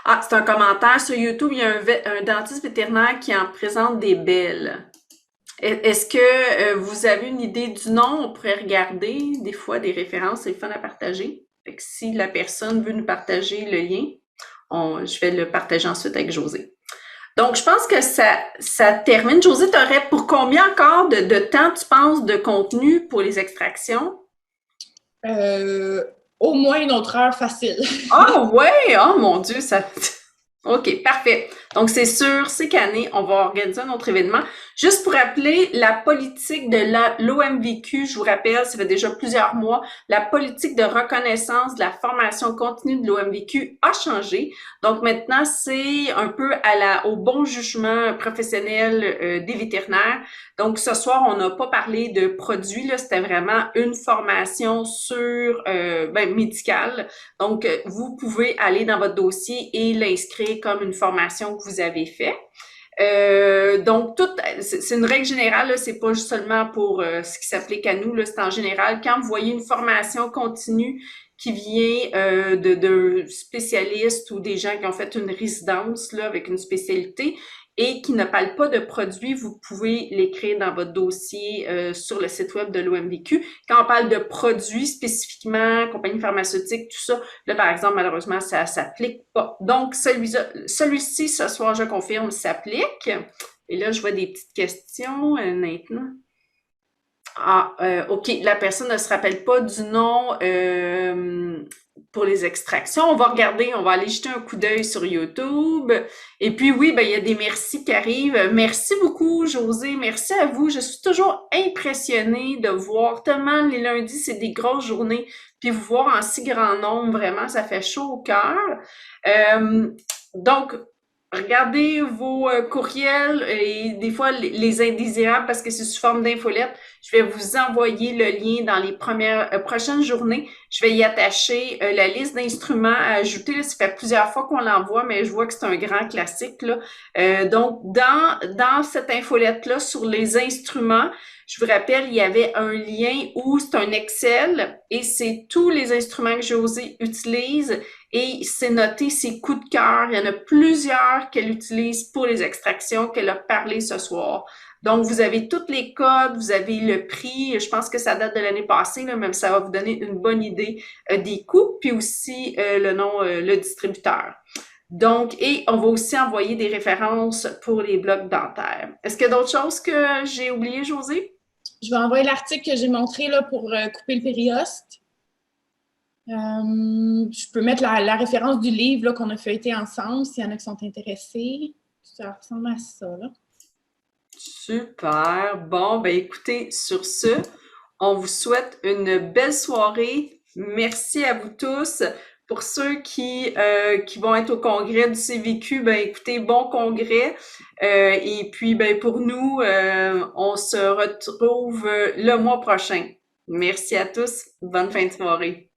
Ah, c'est un commentaire sur YouTube. Il y a un dentiste vétérinaire qui en présente des belles. Est-ce que vous avez une idée du nom? On pourrait regarder des fois des références, c'est le fun à partager. Fait que si la personne veut nous partager le lien, je vais le partager ensuite avec Josée. Donc, je pense que ça termine. Josée, tu aurais pour combien encore de temps, tu penses, de contenu pour les extractions? Au moins une autre heure facile. Ah ouais! Oh mon Dieu, ça... OK, parfait. Donc, c'est sûr, c'est canné. On va organiser un autre événement. Juste pour rappeler, la politique de l'OMVQ, je vous rappelle, ça fait déjà plusieurs mois, la politique de reconnaissance de la formation continue de l'OMVQ a changé. Donc, maintenant, c'est un peu au bon jugement professionnel des vétérinaires. Donc, ce soir, on n'a pas parlé de produits, là, c'était vraiment une formation médicale. Donc, vous pouvez aller dans votre dossier et l'inscrire comme une formation que vous avez fait. Donc, c'est une règle générale, là, c'est pas seulement pour ce qui s'applique à nous, là, c'est en général. Quand vous voyez une formation continue qui vient de spécialistes ou des gens qui ont fait une résidence là, avec une spécialité, et qui ne parle pas de produits, vous pouvez l'écrire dans votre dossier sur le site web de l'OMVQ. Quand on parle de produits spécifiquement, compagnie pharmaceutique, tout ça, là, par exemple, malheureusement, ça s'applique pas. Donc, celui-ci, ce soir, je confirme, s'applique. Et là, je vois des petites questions maintenant. OK. La personne ne se rappelle pas du nom pour les extractions. On va regarder, on va aller jeter un coup d'œil sur YouTube. Et puis oui, ben il y a des merci qui arrivent. Merci beaucoup, José. Merci à vous. Je suis toujours impressionnée de voir tellement les lundis, c'est des grosses journées. Puis vous voir en si grand nombre, vraiment, ça fait chaud au cœur. Donc, regardez vos courriels et des fois les indésirables parce que c'est sous forme d'infolette. Je vais vous envoyer le lien dans les prochaines journées. Je vais y attacher la liste d'instruments à ajouter. Là, ça fait plusieurs fois qu'on l'envoie, mais je vois que c'est un grand classique, là. Donc, dans cette infolette-là, sur les instruments, je vous rappelle, il y avait un lien où c'est un Excel et c'est tous les instruments que Josée utilise et c'est noté ses coups de cœur. Il y en a plusieurs qu'elle utilise pour les extractions qu'elle a parlé ce soir. Donc, vous avez tous les codes, vous avez le prix. Je pense que ça date de l'année passée, là, même ça va vous donner une bonne idée des coûts, puis aussi le nom, le distributeur. Donc, et on va aussi envoyer des références pour les blocs dentaires. Est-ce qu'il y a d'autres choses que j'ai oubliées, Josée? Je vais envoyer l'article que j'ai montré là, pour couper le périoste. Je peux mettre la référence du livre qu'on a feuilleté ensemble s'il y en a qui sont intéressés. Ça ressemble à ça, là. Super. Bon, ben écoutez, sur ce, on vous souhaite une belle soirée. Merci à vous tous. Pour ceux qui vont être au congrès du CVQ, ben écoutez, bon congrès. Et puis, ben pour nous, on se retrouve le mois prochain. Merci à tous. Bonne fin de soirée.